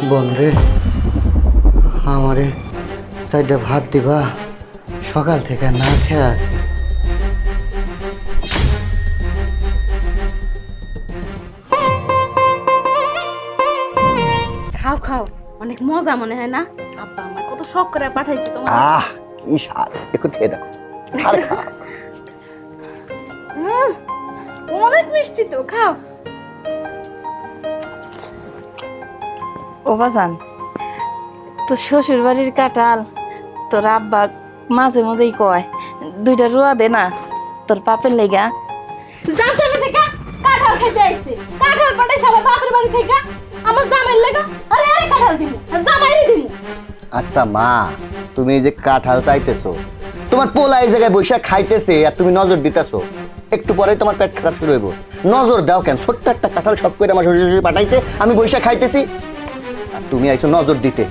বোন রে, আমারে সাইডে ভাত দিবা, সকাল থেকে না খেয়ে আছি। খাও খাও, অনেক মজা মনে হয় না? আব্বা আমার কত শখ করে পাঠাইছে তোমার। কি স্বাদ, একটু খেয়ে দেখো। আর খাও। অনেক মিষ্টি তো, খাও। ও বাজান, তোর শ্বশুর বাড়ির কাঁঠাল তোর আব্বা মাঝে মাঝেই কয় দুইটা রুয়া দে না তোর বাপের লেগা। জানতে থেকে কাঁঠাল খেতে আইছে, কাঁঠাল পাঠাইছে আমার বাপের বাড়ি থেকে আমার জামাইয়ের লাগা। আরে আরে কাঁঠাল দিমু, আর জামাইরে দিমু। আচ্ছা মা, তুমি এই যে কাঁঠাল চাইতেছো, তোমার পোলা এই জায়গায় বৈশাখ খাইতেছে আর তুমি নজর দিতেছো, একটু পরে তোমার পেট খারাপ শুরু হইব। নজর দাও কেন? ছোট্ট একটা কাঁঠাল শখ করে আমার শ্বশুর পাঠাইছে, আমি বৈশাখ খাইতেছি আর তুমি আইছো নজর দিতে।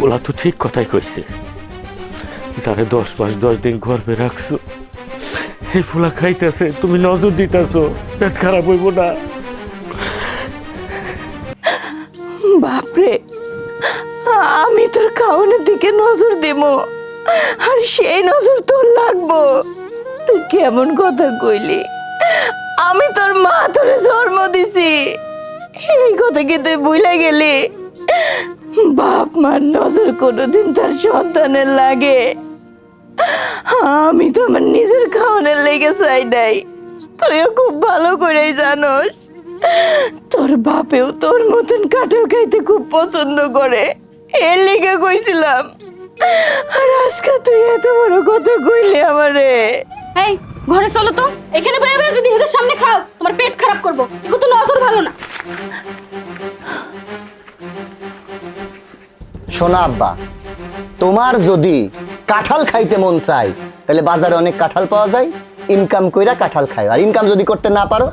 ওলা তো ঠিক কথাই কইছে, যারে 10 মাস 10 দিন গর্ভে রাখছো এই ফুলা খাইতেছে, তুমি নজর দিতেছো, পেট খারাপ হইব না? বাপরে, আমি তোর খাওয়ানোর দিকে নজর দেব আর সেই নজর তোর লাগবো? তুই কেমন কথা কইলি? আমি তোর মা তোরে জন্ম দিছি, এই কথা কি তুই ভুলে গেলি? বাপ মার নজর কোনোদিন তার সন্তানের লাগে? আমি তো আমার নিজের খাওয়ানোর লেগে চাই নাই, তুইও খুব ভালো করেই জানোস। তোর বাপেও তোর মতন কাঁঠাল খাইতে খুব পছন্দ করে, এর লেগে কইছিলাম। আর আজকে তুই এত বড় কথা কইলি আমারে। এই ঘরে চলো তো, এখানে বসে বসে যদি এদের সামনে খাও তোমার পেট খারাপ করব। এগুলো তো নজর ভালো না। শোনা আব্বা, তোমার যদি কাঁঠাল খাইতে মন চাই তাহলে বাজারে অনেক কাঁঠাল পাওয়া যায়, ইনকাম কইরা কাঁঠাল খায়। আর ইনকাম যদি করতে না পারো,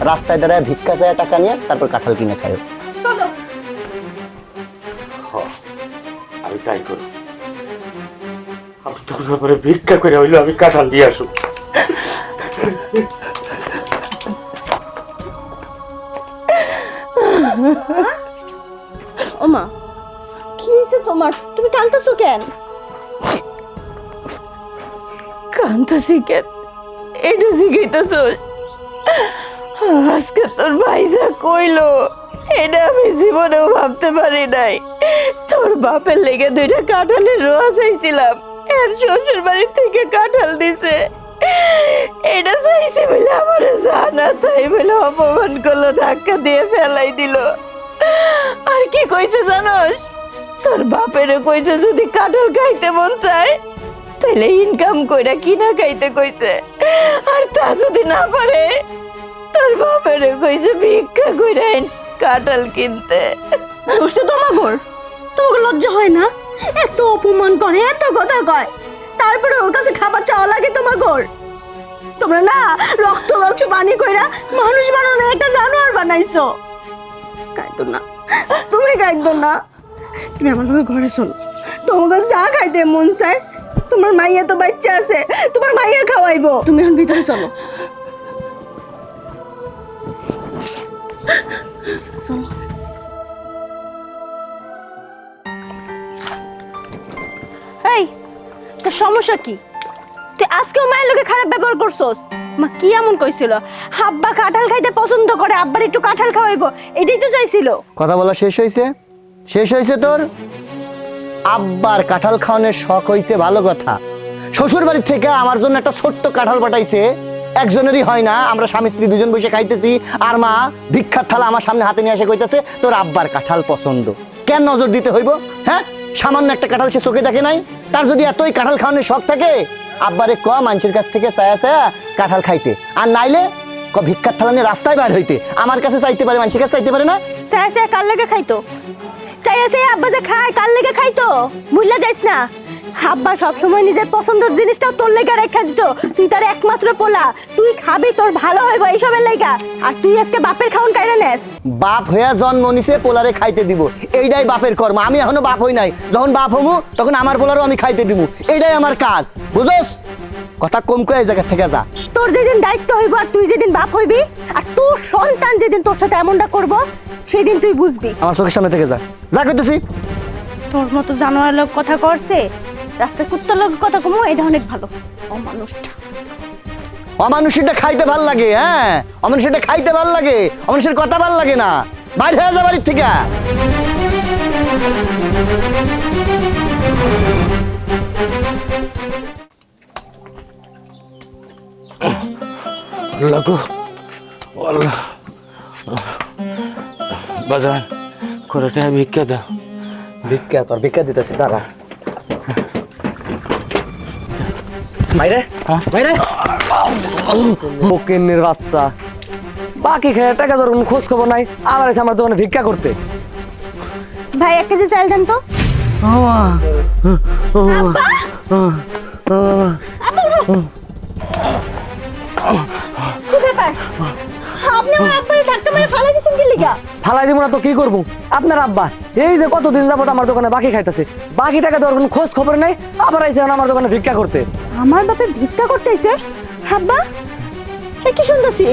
রাস্তায় দাঁড়ায় ভিক্ষা চায় টাকা নিয়ে তারপর কাঁঠাল কিনে খায়। চলো। আমি তাই করব। আমি তোর ব্যাপারে ভিক্ষা করে হইলো আমি কাঁঠাল দিয়ে আসু। ওমা, কি হয়েছে তোমার? তুমি কাঁদতেছো কেন? কাঁদতেছি কেন এটা শিখাইতেছোস? আজকে তোর ভাই যা কইলো এটা আমি জীবনেও ভাবতে পারি নাই। তোর বাপের লেগে দুইটা কাঁঠালের রোয়া চাইছিলাম, এর শ্বশুর বাড়ি থেকে কাঁঠাল দিছে। এটা চাইছি বলে আমার জানা তাই বলে অপমান করলো, ধাক্কা দিয়ে ফেলাই দিল। আর কি কইছে জানোস? তোর বাপেরে কইছে যদি কাঁঠাল খাইতে মন চায় তাহলে ইনকাম কইরা কিনা খাইতে কইছে, আর তা যদি না পারে তোর বাপেরে কইছে ভিক্ষা কইরা কাঁঠাল কিনতে। দোষ তো তোমাগোর, তোমাকে লজ্জা হয় না? এত অপমান করে, এত কথা কয়, তারপরে ওর কাছে খাবার চাওয়া লাগে তোমাগোর? তোমরা না রক্ত রক্ত পানি কইরা মানুষ বানানো একটা জানোয়ার বানাইছো। গাইতো না, তুমি গাইতো না। তুমি আমার লোকের ঘরে চলো, তোমাকে যা খাইতে মন চায়, তোমার মাইয়া তো বাচ্চা আছে, তোমার মাইয়া খাওয়াইবো। তুমি এখন ভিতরে চলো। এই, তোর সমস্যা কি? তুই আজকেও মায়ের লোকে খারাপ ব্যবহার করছস। মা কি এমন কইছিল? আব্বা কাঁঠাল খাইতে পছন্দ করে, আব্বার একটু কাঁঠাল খাওয়াইবো, এটাই তো চাইছিল। কথা বলা শেষ হয়েছে? শেষ হয়েছে তোর? আব্বার কাঁঠাল খাওয়ানোর শখ হয়েছে, ভালো কথা। শ্বশুর বাড়ির থেকে আমার জন্য একটা ছোট্ট কাঁঠাল পাঠাইছে, একজনেরই হয় না, আমরা স্বামী স্ত্রী দুজন বসে খাইতেছি, আর মা ভিক্ষার থালা আমার সামনে হাতে নিয়ে এসে কইতেছে তোর আব্বার কাঁঠাল পছন্দ। কেন নজর দিতে হইব? হ্যাঁ, সামান্য একটা কাঁঠাল সে চোখে দেখে নাই? তার যদি এতই কাঁঠাল খাওয়ানোর শখ থাকে, আব্বারে ক মানুষের কাছ থেকে চায়া চায়া কাঁঠাল খাইতে, আর নাইলে ক ভিক্ষার থালা নিয়ে রাস্তায় বার হইতে। আমার কাছে চাইতে পারে, মানুষের কাছে চাইতে পারে না? চাই চাই কার লেগে খাইতো? চাই চাই আব্বা যে খায় কার লেগে খাইতো? ভুললা যাইস না, আব্বা সবসময় নিজের পছন্দের জিনিসটা তোর লেগে রেখে দিত। তুই তার একমাত্র পোলা, তুই খাবি, তোর ভালো হইব এইসবের লেগা। আর তুই আজকে বাপের খাওন কাইরা নেস। বাপ হইয়া জন্ম নিছে পোলারে খাইতে দিব, এইটাই বাপের কর্ম। আমি এখনো বাপ হই নাই, যখন বাপ হমু তখন আমার পোলারও আমি খাইতে দিব, এইটাই আমার কাজ, বুঝোস? কথা কম করে এই জায়গা থেকে যা। তোর যেদিন দায়িত্ব হইব আর তুই যেদিন বাপ হইবি আর তোর সন্তান যেদিন তোর সাথে এমনটা করব সেদিন তুই বুঝবি। আমার চোখের সামনে থেকে যা, যা করতেছি। তোর মতো জানোয়ার লোক কথা করছে, রাস্তায় কুত্তার লোক কথা কমো, এটা অনেক ভালো। ও মানুষটা অমানুষীটা খাইতে ভাল লাগে, হ্যাঁ অমানুষীটা খাইতে ভাল লাগে, অমানুষের কথা ভাল লাগে না। বাইরে হয়ে যা বাড়ির থেকে। আল্লাহ গো আল্লাহ, বাজান করে টাকা ভিক্ষা দাও। ভিক্ষা তোর ভিক্ষা দিতেছি দাঁড়া। মাইরে মাইরে ফকিন্নির বাচ্চা, বাকি খেয়ে টাকা তোর কোনো খোঁজ খবর নাই, আবার এসে আমার দোকানে ভিক্ষা করতে। ভাই 1 কেজি চাল দেন তো। কি ব্যাপার? আপনি আমার আব্বারে ধাক্কা মেরে ফালাই দিছেন কি লিগা? ফালাই দিব না তো কি করবো? আপনার আব্বা এই যে কতদিন যাবত আমার দোকানে বাকি খাইতেছে, বাকি টাকা দেওয়ার কোনো খোঁজ খবর নাই, আবার আইসে আমার দোকানে ভিক্ষা করতে। আমার বাপে ভিক্ষা করতেছে? আব্বা এ কি শুনতাছি?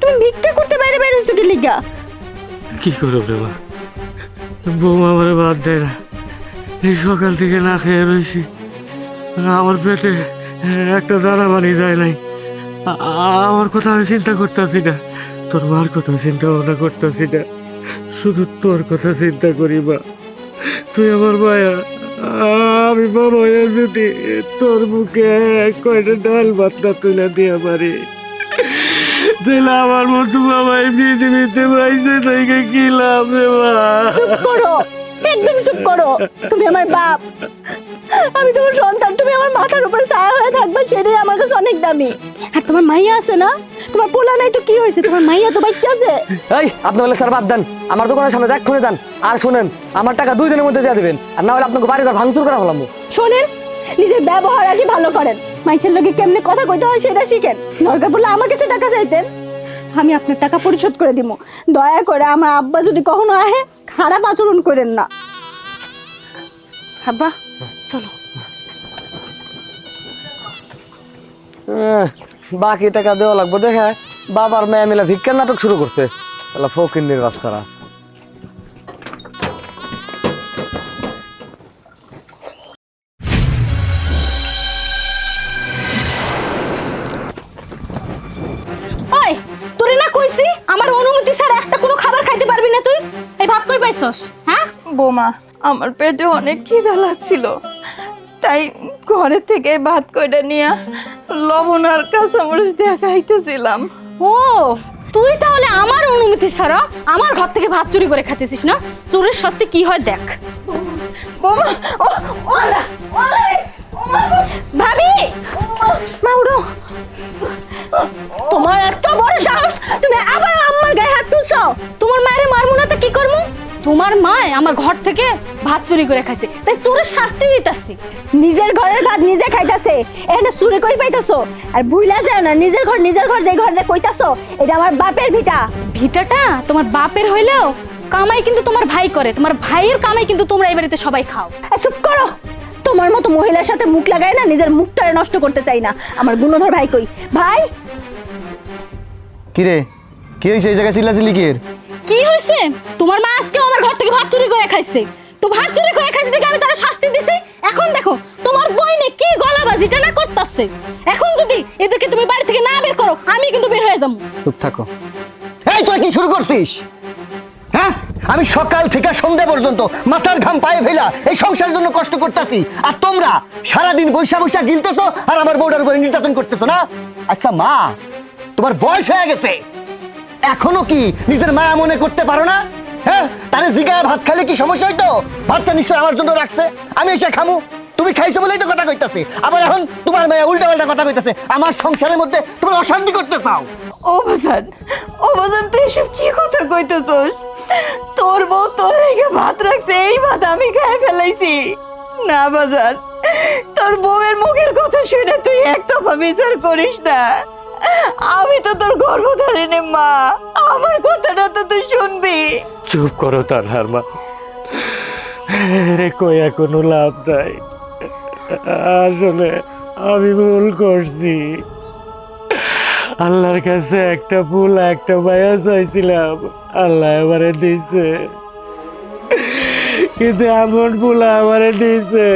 তুমি ভিক্ষা করতে বাইরে বাইরে হইছো কি লিগা? কি করো রে মা, বৌমা আমার ভাত দেয় না, এই সকাল থেকে না খেয়ে রয়েছি, আমার পেটে একটা দানা পানি যায় নাই। আমার কথা আমি চিন্তা করতেছি না, তোর মার কথা চিন্তা ভাবনা করতেছি না, শুধু তোর কথা চিন্তা করি। মা তুই আমার মায়া, আমি বাবা হয়ে যদি তোর মুখে কয়টা ডাল ভাত না তুলে দিয়ে পারি, তাহলে আমার মতো বাবা এই পৃথিবীতে পাইছে তাইকে কি লাভ রে মা? চুপ করো, একদম চুপ করো। তুমি আমার বাপ, আমি তোমার সন্তান, তুমি আমার মাথার উপর ছায়া হয়ে থাকবে, সেটাই আমার কাছে অনেক দামি। আর তোমার মাইয়া আছে না, তোমার পোলা নাই তো কি হয়েছে, তোমার মাইয়া তো বাচ্চা আছে। এই আপনি বলে স্যার বাদ দেন, আমার দোকানের সামনে এক্ষুনি যান। আর শুনেন, আমার টাকা 2 দিনের মধ্যে দিয়ে দেবেন, আর না হলে আপনাকে বাড়ি ঘর ভাঙচুর করা হলাম। শোনেন, নিজের ব্যবহার আগে ভালো করেন, মানুষের লোকে কেমনে কথা কইতে হয় সেটা শিখেন। দরকার পড়লে আমার কাছে টাকা চাইতেন, আমি আপনার টাকা পরিশোধ করে দিব। দয়া করে আমার আব্বা যদি কখনো আহে, খারাপ আচরণ করেন না। আব্বা চলো। বাকি টাকা দেওয়া লাগবে দেখে বাবার মেয়ে মিলে ভিক্ষার নাটক শুরু করতে, তাহলে ফকিন্নির বাচ্চারা। ওই তোরে না কইছি আমার অনুমতি ছাড়া একটা কোনো খাবার খাইতে পারবি না তুই। এই ভাত কই পাইছস? হ্যাঁ বোমা, আমার পেটে অনেক খিদা লাগছিল, তাই ঘরে থেকে ভাত কইটা নিয়ে লবণ আর কাঁচামরিচ দিয়ে খাইতেছিলাম। ও তুই তাহলে আমার অনুমতি ছাড়া আমার ঘর থেকে ভাত চুরি করে খাইতেছিস না? চোরের শাস্তি কি হয় দেখ। বোমা ভাবি মা উঠো। তোমার এত বড় সাহস, তুমি আবার আমার গায়ে হাত তুলছো। তোমার মায়ের মারমু না তো কি করবো? তোমার মা আমার ঘর থেকে ভাত চুরি করে খাইছে, তাই চোরের শাস্তি দিতাছি। নিজের ঘরের ভাত নিজে খাইতাছে, এখানে চুরি কই পাইতাছো? আর ভুইলা যায় না, নিজের ঘর যে ঘরে কইতাছো এটা আমার বাপের ভিটা। ভিটাটা তোমার বাপের হইলেও কামাই কিন্তু তোমার ভাই করে, তোমার ভাইয়ের কামাই কিন্তু তোমরা এই বাড়িতে সবাই খাও। চুপ করো, তোমার মতো মহিলার সাথে মুখ লাগায় না, নিজের মুখটারে নষ্ট করতে চাই না। আমার গুণধর ভাই কই? ভাই কি রে, কি হয়েছে এই জায়গায় চিল্লাচিল্লি কি এর? কি হয়েছে? তোমার মা আজকে আমার ঘর থেকে ভাত চুরি করে খাইছে, তো ভাত চুরি করে খাইছে দেখে আমি তারা শাস্তি দিছি। এখন দেখো তোমার বইনে কি গলাবাজিটা না করতেছে। এখন যদি এদেরকে তুমি বাড়ি থেকে না বের করো, আমি কিন্তু বের হয়ে যাবো। চুপ থাকো। এই তোরা কি শুরু করছিস? হ্যাঁ, আমি সকাল থেকে সন্ধ্যা পর্যন্ত মাথার ঘাম পায়ে ফেলা এই সংসারের জন্য কষ্ট করতেছি, আর তোমরা সারাদিন বৈশা বৈশা গিলতেছো আর আমার বউটার উপরে নির্যাতন করতেছো না? আচ্ছা মা, তোমার বয়স হয়ে গেছে, এখনো কি নিজের মায়া মনে করতে পারো না? হ্যাঁ, তাহলে জিগায় ভাত খাইলে কি সমস্যা হইতো? ভাতটা নিশ্চয় আমার জন্য রাখছে, আমি এসে খামু। তুমি খাইছো বলেই তো কথা কইতাছি, আবার এখন তোমার মায়া উল্টা পাল্টা কথা কইতাছে। আমার সংসারের মধ্যে তুমি অশান্তি করতে চাও। ও বাজান তুই এসব কি কথা কইতেছস? তোর বউ তোর লেগে ভাত রাখছে, এই ভাত আমি খাই ফেলাইছি না বাজান। তোর বউয়ের মুখের কথা শুনে তুই একতফা বিচার করিস না। আমি তো তোর গর্ভধারিণী মা, আমার কথাটা তো তুই শুনবি। চুপ করো তানহার মা, রে কইয়া কোনো লাভ নাই। আসলে আমি ভুল করছি। আল্লাহর কাছে একটা পোলা একটা মায়া চাইছিলাম, আল্লাহ আমারে দিছে। কিন্তু এমন পোলা আমারে দিছে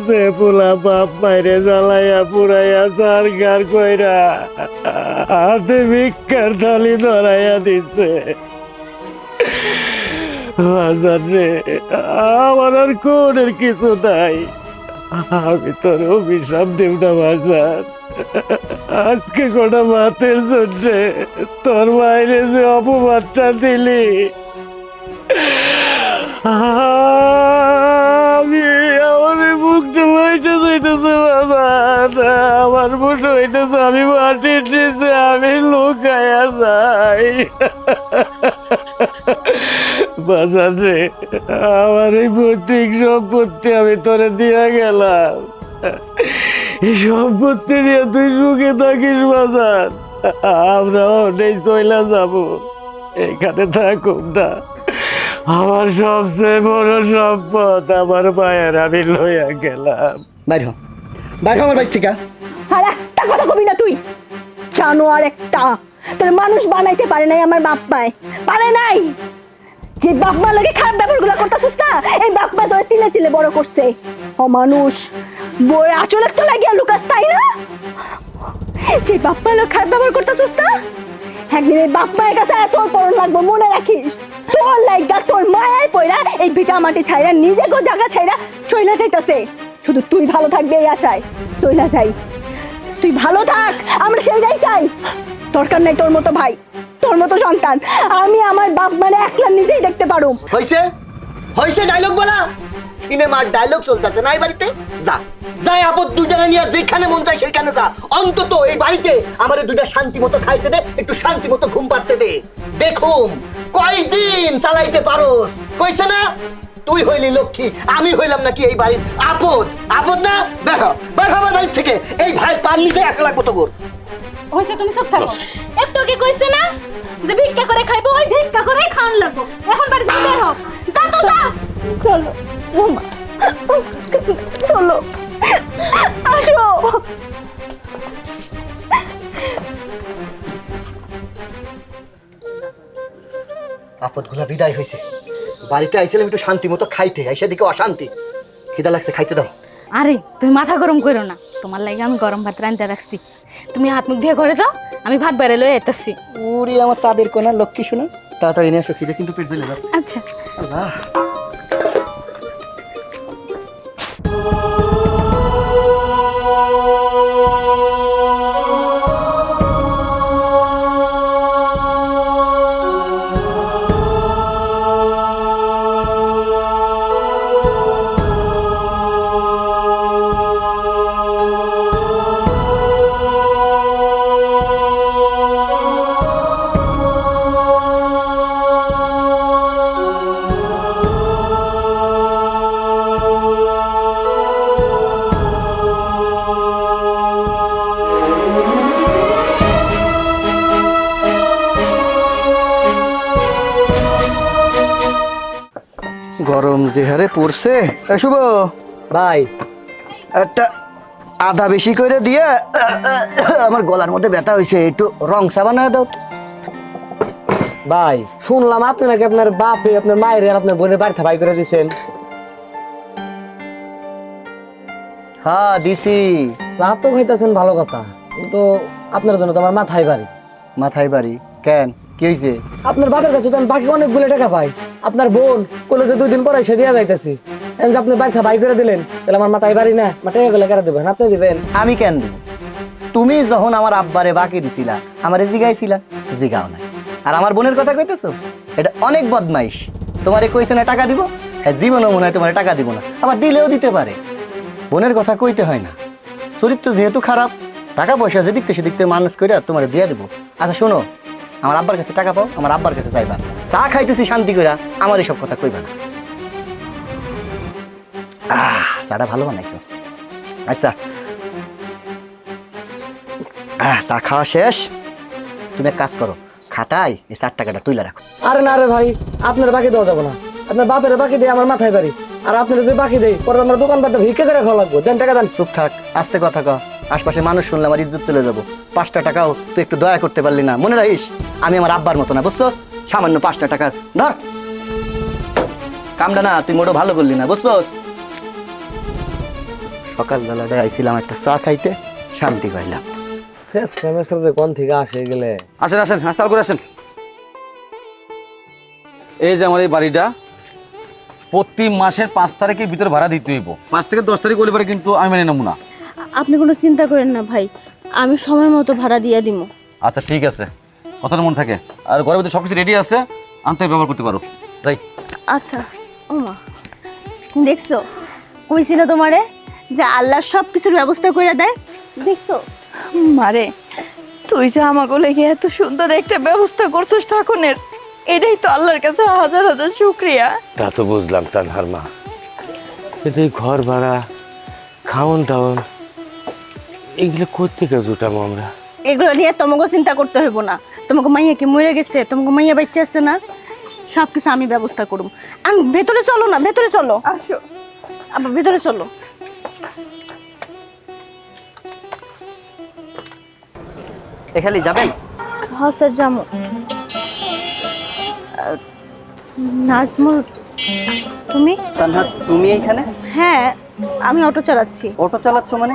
যে পোলা বাপ মাইরে জ্বালাইয়া পুরাইয়া সারগার কইরা হাতে ভিক্ষার থালি ধরাইয়া দিছে। বাজার রে, আমার আর কোনের কিছু নাই। আমি তোর অভিশাপ দেব না বাজার। আজকে কোটা মাতের জন্য তোর বাইরে যে অপবাদটা দিলি, আমি আমার মুখটা হইতে যাইতেছে বাজার, আমার মুখ হইতেছে আমি মাটির নিচে আমি লুকাইয়া যাই। বাজার রে, আমার এই পৈতৃক সম্পত্তি আমি তোরে দিয়া গেলাম, এই সম্পত্তি নিয়ে তুই সুখে থাকিস বাজার। আমরা অনেক চইলা যাব, এখানে থাকুক না। আমার সবচেয়ে বড় সম্পদ আমার মায়ের আমি লইয়া গেলাম। বাইর হ, বাইর হ আমার বাড়ি থেকে। আর একটা কথা কবি না তুই, জানোয়ার একটা। তোর মানুষ বানাইতে পারে নাই আমার বাপ মায়, পারে নাই। যে বাপ মা লাগে খারাপ ব্যাপারগুলো করতেছিস না, এই বাপ মা তোরে তিলে তিলে বড় করছে। অমানুষ, বই আচলের তো লাগিয়া লুকাস, তাই না? যে বাপ মা লোক খারাপ ব্যবহার করতেছিস না, একদিন এই বাপ মায়ের কাছে তোর পরন লাগবো, মনে রাখিস। তোর লাইগা তোর মায়ের পয়রা এই ভিটা মাটি ছাইরা নিজেকে জায়গা ছাইরা চইলা যাইতাছে। শুধু তুই ভালো থাকবি এই আশায় চইলা যাই। তুই ভালো থাক, আমরা সেইটাই চাই। দরকার নাই তোর মতো ভাই, তোর মতো সন্তান। আমি আমার বাপ মানে একলা নিজেই দেখতে পারো। হইছে হইছে ডায়লগ বলা, সিনেমার ডায়লগ চলতেছে না এই বাড়িতে। যা যাই আপদ দুইটা নিয়ে যেখানে মন চায় সেখানে যা। অন্তত এই বাড়িতে আমারে দুইটা শান্তি মতো খাইতে দে, একটু শান্তি মতো ঘুম পাড়তে দে। দেখুম কয়দিন চালাইতে পারোস। কইছে না তুই হইলি লক্ষ্মী, আমি হইলাম নাকি এই বাড়ির আপদ। আপদ না, দেখো বের আমার বাড়ির থেকে। এই ভাই পার নিচে 1 লাখ মতো গোর হইছে, তুমি সব থাকো। একটু কি কইছে না যে ভিক্ষা করে খাইবো, ওই ভিক্ষা করে খাওয়ান লাগবো। এখন বাড়ি থেকে বের হও, যা তো যা। চলো মামা, চলো আসো। আপদগুলা বিদায় হয়েছে। বাড়িতে আইছিলাম একটু শান্তি মতো খাইতে, আইসা দিকে অশান্তি। খিদা লাগছে, খাইতে দাও। আরে তুমি মাথা গরম করো না, তোমার লাগে আমি গরম ভাত রান্না রাখছি। তুমি হাত মুখ ধুয়ে ঘরে যাও, আমি ভাত বেড়ে লয়ে যেতেছি। উরি আমার চাঁদের কোনা লক্ষ্মী শোনা, তাড়াতাড়ি নিয়ে আসো, খিদে কিন্তু পেট জ্বলে যাচ্ছে। আচ্ছা। আল্লাহ, গরম যে হারে পড়ছে। শুভ ভাই, একটা আধা বেশি করে দিয়ে, আমার গলার মধ্যে ব্যথা হয়েছে, একটু রং সাবানা দাও তো। ভাই শুনলাম আপনি নাকি আপনার বাপে আপনার মায়ের আর আপনার বোনের বাড়িতে ভাই করে দিয়েছেন। হ্যাঁ দিছি। চা তো খাইতেছেন ভালো কথা, কিন্তু আপনার জন্য তো আমার মাথায় বাড়ি। মাথায় বাড়ি কেন, কি হয়েছে? আপনার বাপের কাছে তো আমি বাকি অনেকগুলো টাকা পাই। আপনার বোন কলেজে 2 দিন পরে এসে দিয়ে যাইতেছি। আপনি বাড়িতে ভাই করে দিলেন, তাহলে আমার মাথায় বাড়ি না, মাথায় গেলে কেন দেবেন? আপনি দিবেন। আমি কেন দিব? তুমি যখন আমার আব্বারে বাকি দিছিলা, আমারে জিগাইছিলা, জিগাও না। আর আমার বোনের কথা কইতেছো, এটা অনেক বদমাইশ। তোমারে কইছে না টাকা দিব, হ্যাঁ জীবনও মনে হয় তোমার টাকা দিব না, আবার দিলেও দিতে পারে। বোনের কথা কইতে হয় না, চরিত্র যেহেতু খারাপ, টাকা পয়সা যেদিকতে সেদিকতে মানুষ করে তোমার দিয়ে দেবো। আচ্ছা শোনো, আমার আব্বার কাছে টাকা পাও, আমার আব্বার কাছে চাইবা। চা খাইতেছি শান্তি করে, আমার এসব কথা কইবা না। চাটা ভালো বানাইছো। আচ্ছা চা খাওয়া শেষ, তুমি এক কাজ করো, খাতায় এই 4 টাকাটা তুইলা রাখো। আরে না রে ভাই, আপনার বাকি দেওয়া যাবো না। আপনার বাপের বাকি দিয়ে আমার মাথায় বাড়ি, আর আপনার যদি বাকি দেয় পরে আমার দোকান পাতে ভিক্ষে করে খাওয়া লাগবো। দেন টাকা দেন। চুপ থাক, আস্তে কথা কও। আশপাশে মানুষ শুনলে আমার ইজ্জত চলে যাবো। 5টা টাকাও তুই একটু দয়া করতে পারলি না? মনে রাখিস আমি আমার আব্বার মতো না, বুঝছস? সামান্য 5টা টাকা ধর, কামটা না তুই মোটো ভালো করলি না, বুঝছস? সকালবেলাটায় আইছিলাম একটা চা খাইতে, শান্তি পাইলাম। শেষ সেমেস্টারে কোন থেকে আসে গেলে? আসেন আসেন, চাল করে আসেন। এই যে আমার এই বাড়িটা প্রতি মাসের 5 তারিখের ভিতরে ভাড়া দিতে হইব। 5 থেকে 10 তারিখ হলে পরে কিন্তু আমি মেনে নেব না। আপনি কোনো চিন্তা করেন না ভাই, আমি সময় মতো ভাড়া দিয়ে দিব। আচ্ছা ঠিক আছে, কথাটা মনে থাকে। আর ঘরের ভিতরে সবকিছু রেডি আছে, আনতে ব্যবহার করতে পারো। তাই আচ্ছা। ওমা, দেখছো কইছিল তোমারে যে আল্লাহ সব কিছুর ব্যবস্থা করে দেয়, দেখছো? মারে, তুই যে আমাকে লেগে এত সুন্দর একটা ব্যবস্থা করছিস থাকুনের, এটাই তো আল্লাহর কাছে হাজার হাজার শুকরিয়া। তা তো বুঝলাম তানহার মা, কিন্তু এই ঘর ভাড়া, খাওন টাউন এগুলো কোত্থেকে জুটাবো আমরা? এগুলো নিয়ে তোমাকে চিন্তা করতে হইব না। তোমাকে মাইয়া কি মরে গেছে? তোমাকে মাইয়া বাচ্চা আছে না? সব কিছু আমি ব্যবস্থা করব। আমি ভেতরে চলো না, ভেতরে চলো, আসো। আবার ভেতরে চলো। এখানে যাবেন? হ্যাঁ স্যার, যাবো। নাজমুল, তুমি? তানহা, তুমি এইখানে? হ্যাঁ, আমি অটো চালাচ্ছি। অটো চালাচ্ছ মানে?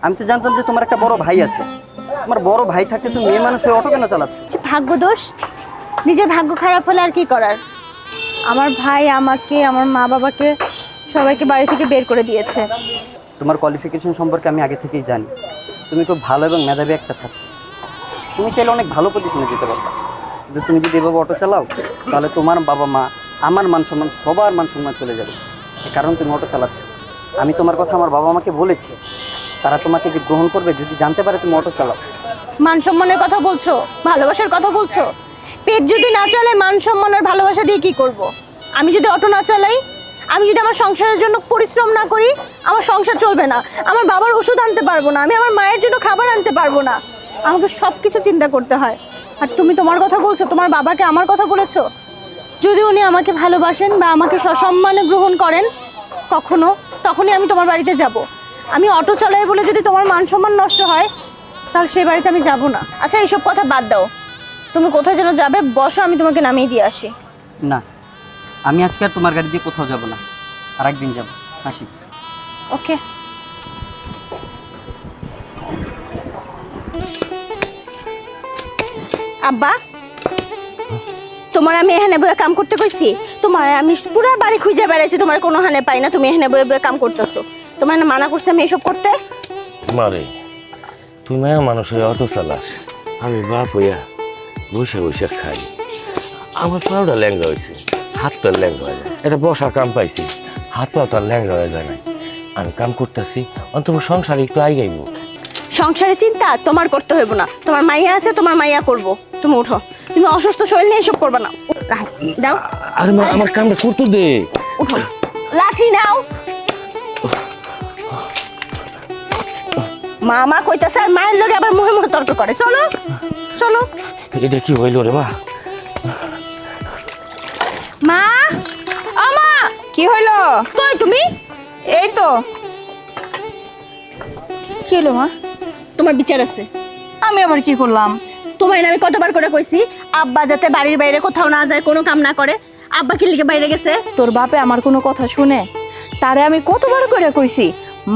আমি তো জানতাম যে তোমার একটা বড় ভাই আছে। তোমার বড় ভাই থাকতে তুমি মেয়ে মানুষ হয়ে অটো কেন চালাচ্ছ? ভাগ্য দোষ, নিজের ভাগ্য খারাপ হলে আর কি করার। আমার ভাই আমাকে, আমার মা বাবাকে, সবাইকে বাড়ি থেকে বের করে দিয়েছে। তোমার কোয়ালিফিকেশন সম্পর্কে আমি আগে থেকেই জানি। তুমি খুব ভালো এবং মেধাবী একটা ছাত্র। তুমি চাইলে অনেক ভালো পজিশনে যেতে পারবে। কিন্তু তুমি যদি এভাবে অটো চালাও তাহলে তোমার বাবা মা, আমার মান সম্মান, সবার মান সম্মান চলে যাবে। কারণ তুমি অটো চালাচ্ছ। আমি তোমার কথা আমার বাবা মাকে বলেছি, তারা তোমাকে যে গ্রহণ করবে যদি জানতে পারে তুমি অটো চালাও। মান সম্মানের কথা বলছো, ভালোবাসার কথা বলছো। পেট যদি না চলে মান সম্মান আর ভালোবাসা দিয়ে কি করব? আমি যদি অটো না চালাই, আমি যদি আমার সংসারের জন্য পরিশ্রম না করি, আমার সংসার চলবে না। আমার বাবার ওষুধ আনতে পারবো না, আমি আমার মায়ের জন্য খাবার আনতে পারবো না। আমাকে সব কিছু চিন্তা করতে হয়। আর তুমি তোমার কথা বলছো, তোমার বাবাকে আমার কথা বলেছো। যদি উনি আমাকে ভালোবাসেন বা আমাকে সসম্মানে গ্রহণ করেন কখনো, তখনই আমি তোমার বাড়িতে যাব। আমি অটো চালাই বলে যদি তোমার মান সম্মান নষ্ট হয়, তাহলে সেই বাড়িতে আমি যাব না। আচ্ছা, এইসব কথা বাদ দাও। তুমি কোথায় যেন যাবে, বসো, আমি তোমাকে নামিয়ে দিয়ে আসি। না, আমি আজকে আর তোমার গাড়ি দিয়ে কোথাও যাব না, আর একদিন যাব। আসি। ওকে। আব্বা, তোমার আমি এখানে বয়ে কাম করতে কইছি? তোমার আমি পুরা বাড়ি খুঁজে বেড়াইছি, তোমার কোনো হানে পাই না। তুমি এখানে বয়ে বয়ে কাম করতেছো। তোমার না মানা করছে আমি এসব করতে? মারে, তুই মায়া মানুষ হয়ে অটো চালাস, আমি বাপ হইয়া বসে বসে খাই। আমার পাউডার ল্যাংড়া হয়েছে, হাত তো ল্যাংড়া হয়ে যায়। এটা বসা কাম পাইছি, হাত পা তো আর ল্যাংড়া হয়ে যায় নাই। আমি কাম করতেছি, অন্তত সংসারে একটু আইগাইব। সংসারের চিন্তা তোমার করতে হইব না। তোমার মাইয়া আছে, তোমার মাইয়া করবো। তুমি উঠো, তুমি অসুস্থ শরীর নিয়ে এসব করবে না। দাও, আরে মা, আমার কামটা করতে দে। উঠো, লাঠি নাও। মামা কইতাছে আর মায়ের লগে আবার মুখে মুখে তর্ক করে। চলো চলো। এটা কি হইল রে মা? মা, ও মা, কি হইলো? কই তুমি? এই তো। কি হলো মা? তোমার বিচার আছে। আমি আবার কি করলাম? তোমার আমি কতবার করে কইছি আব্বা যাতে বাড়ির বাইরে কোথাও না যায়, কোনো কাম না করে। আব্বা কি লিগে বাইরে গেছে? তোর বাপে আমার কোনো কথা শুনে? তারে আমি কতবার করে কইছি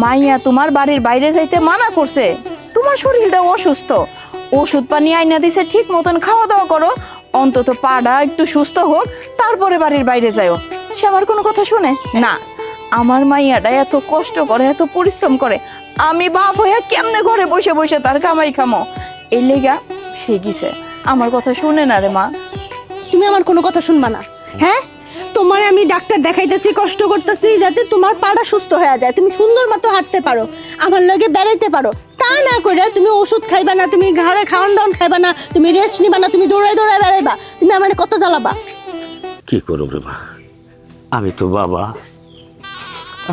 মাইয়া তোমার বাড়ির বাইরে যাইতে মানা করছে। তোমার শরীরটা অসুস্থ, ওষুধ পানি আইনা দিছে, ঠিক মতন খাওয়া দাওয়া করো, অন্তত পাড়া একটু সুস্থ হোক, তারপরে বাড়ির বাইরে যাও। সে আমার কোনো কথা শুনে না। আমার মাইয়াটা এত কষ্ট করে, এত পরিশ্রম করে, আমি বাপ হইয়া কেমনে ঘরে বসে বসে তার কামাই খামো? এই লেগা সে গিছে, আমার কথা শুনে না রে মা। তুমি আমার কোনো কথা শুনবা না। হ্যাঁ, তোমার আমি ডাক্তার দেখাইতেছি, কষ্ট করতেছি যাতে তোমার পাটা সুস্থ হয়ে যায়, তুমি সুন্দর মতো হাঁটতে পারো, আমার লগে বেড়াইতে পারো। তা না করে তুমি ওষুধ খাইবা না, তুমি ঘরে খাওয়ান দাওয়ান খাইবা না, তুমি রেস্ট নিবা না, তুমি দৌড়ায় দৌড়ায় বেড়াইবা। তুমি আমার কত জ্বালাবা? কি করব রে মা, আমি তো বাবা।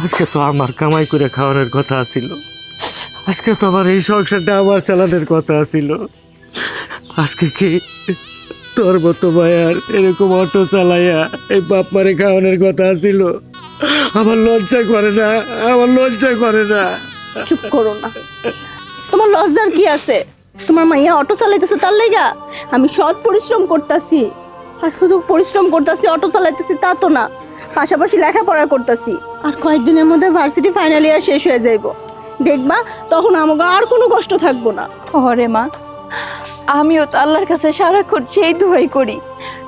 আজকে তো আমার কামাই করে খাওয়ানোর কথা ছিল, আজকে তো আমার এই সংসারটা আমার চালানোর কথা ছিল। আজকে কি তোর মতো ভাইয়ার এরকম অটো চালাইয়া এই বাপ মারে খাওয়ানোর কথা ছিল? আমার লজ্জা করে না? আমার লজ্জা করে না? চুপ করো না। তোমার লজ্জার কি আছে? তোমার মাইয়া অটো চালাইতেছে তার লাইগা? আমি সৎ পরিশ্রম করতেছি, আর শুধু পরিশ্রম করতেছি, অটো চালাইতেছি তা তো না, পাশাপাশি লেখাপড়া করতেছি। আর কয়েকদিনের মধ্যে ভার্সিটি ফাইনাল ইয়ার শেষ হয়ে যাইব, দেখবা তখন আমাকে আর কোনো কষ্ট থাকবো না। ওরে মা, আমিও তো আল্লাহর কাছে সারাক্ষণ সেই দোয়াই করি,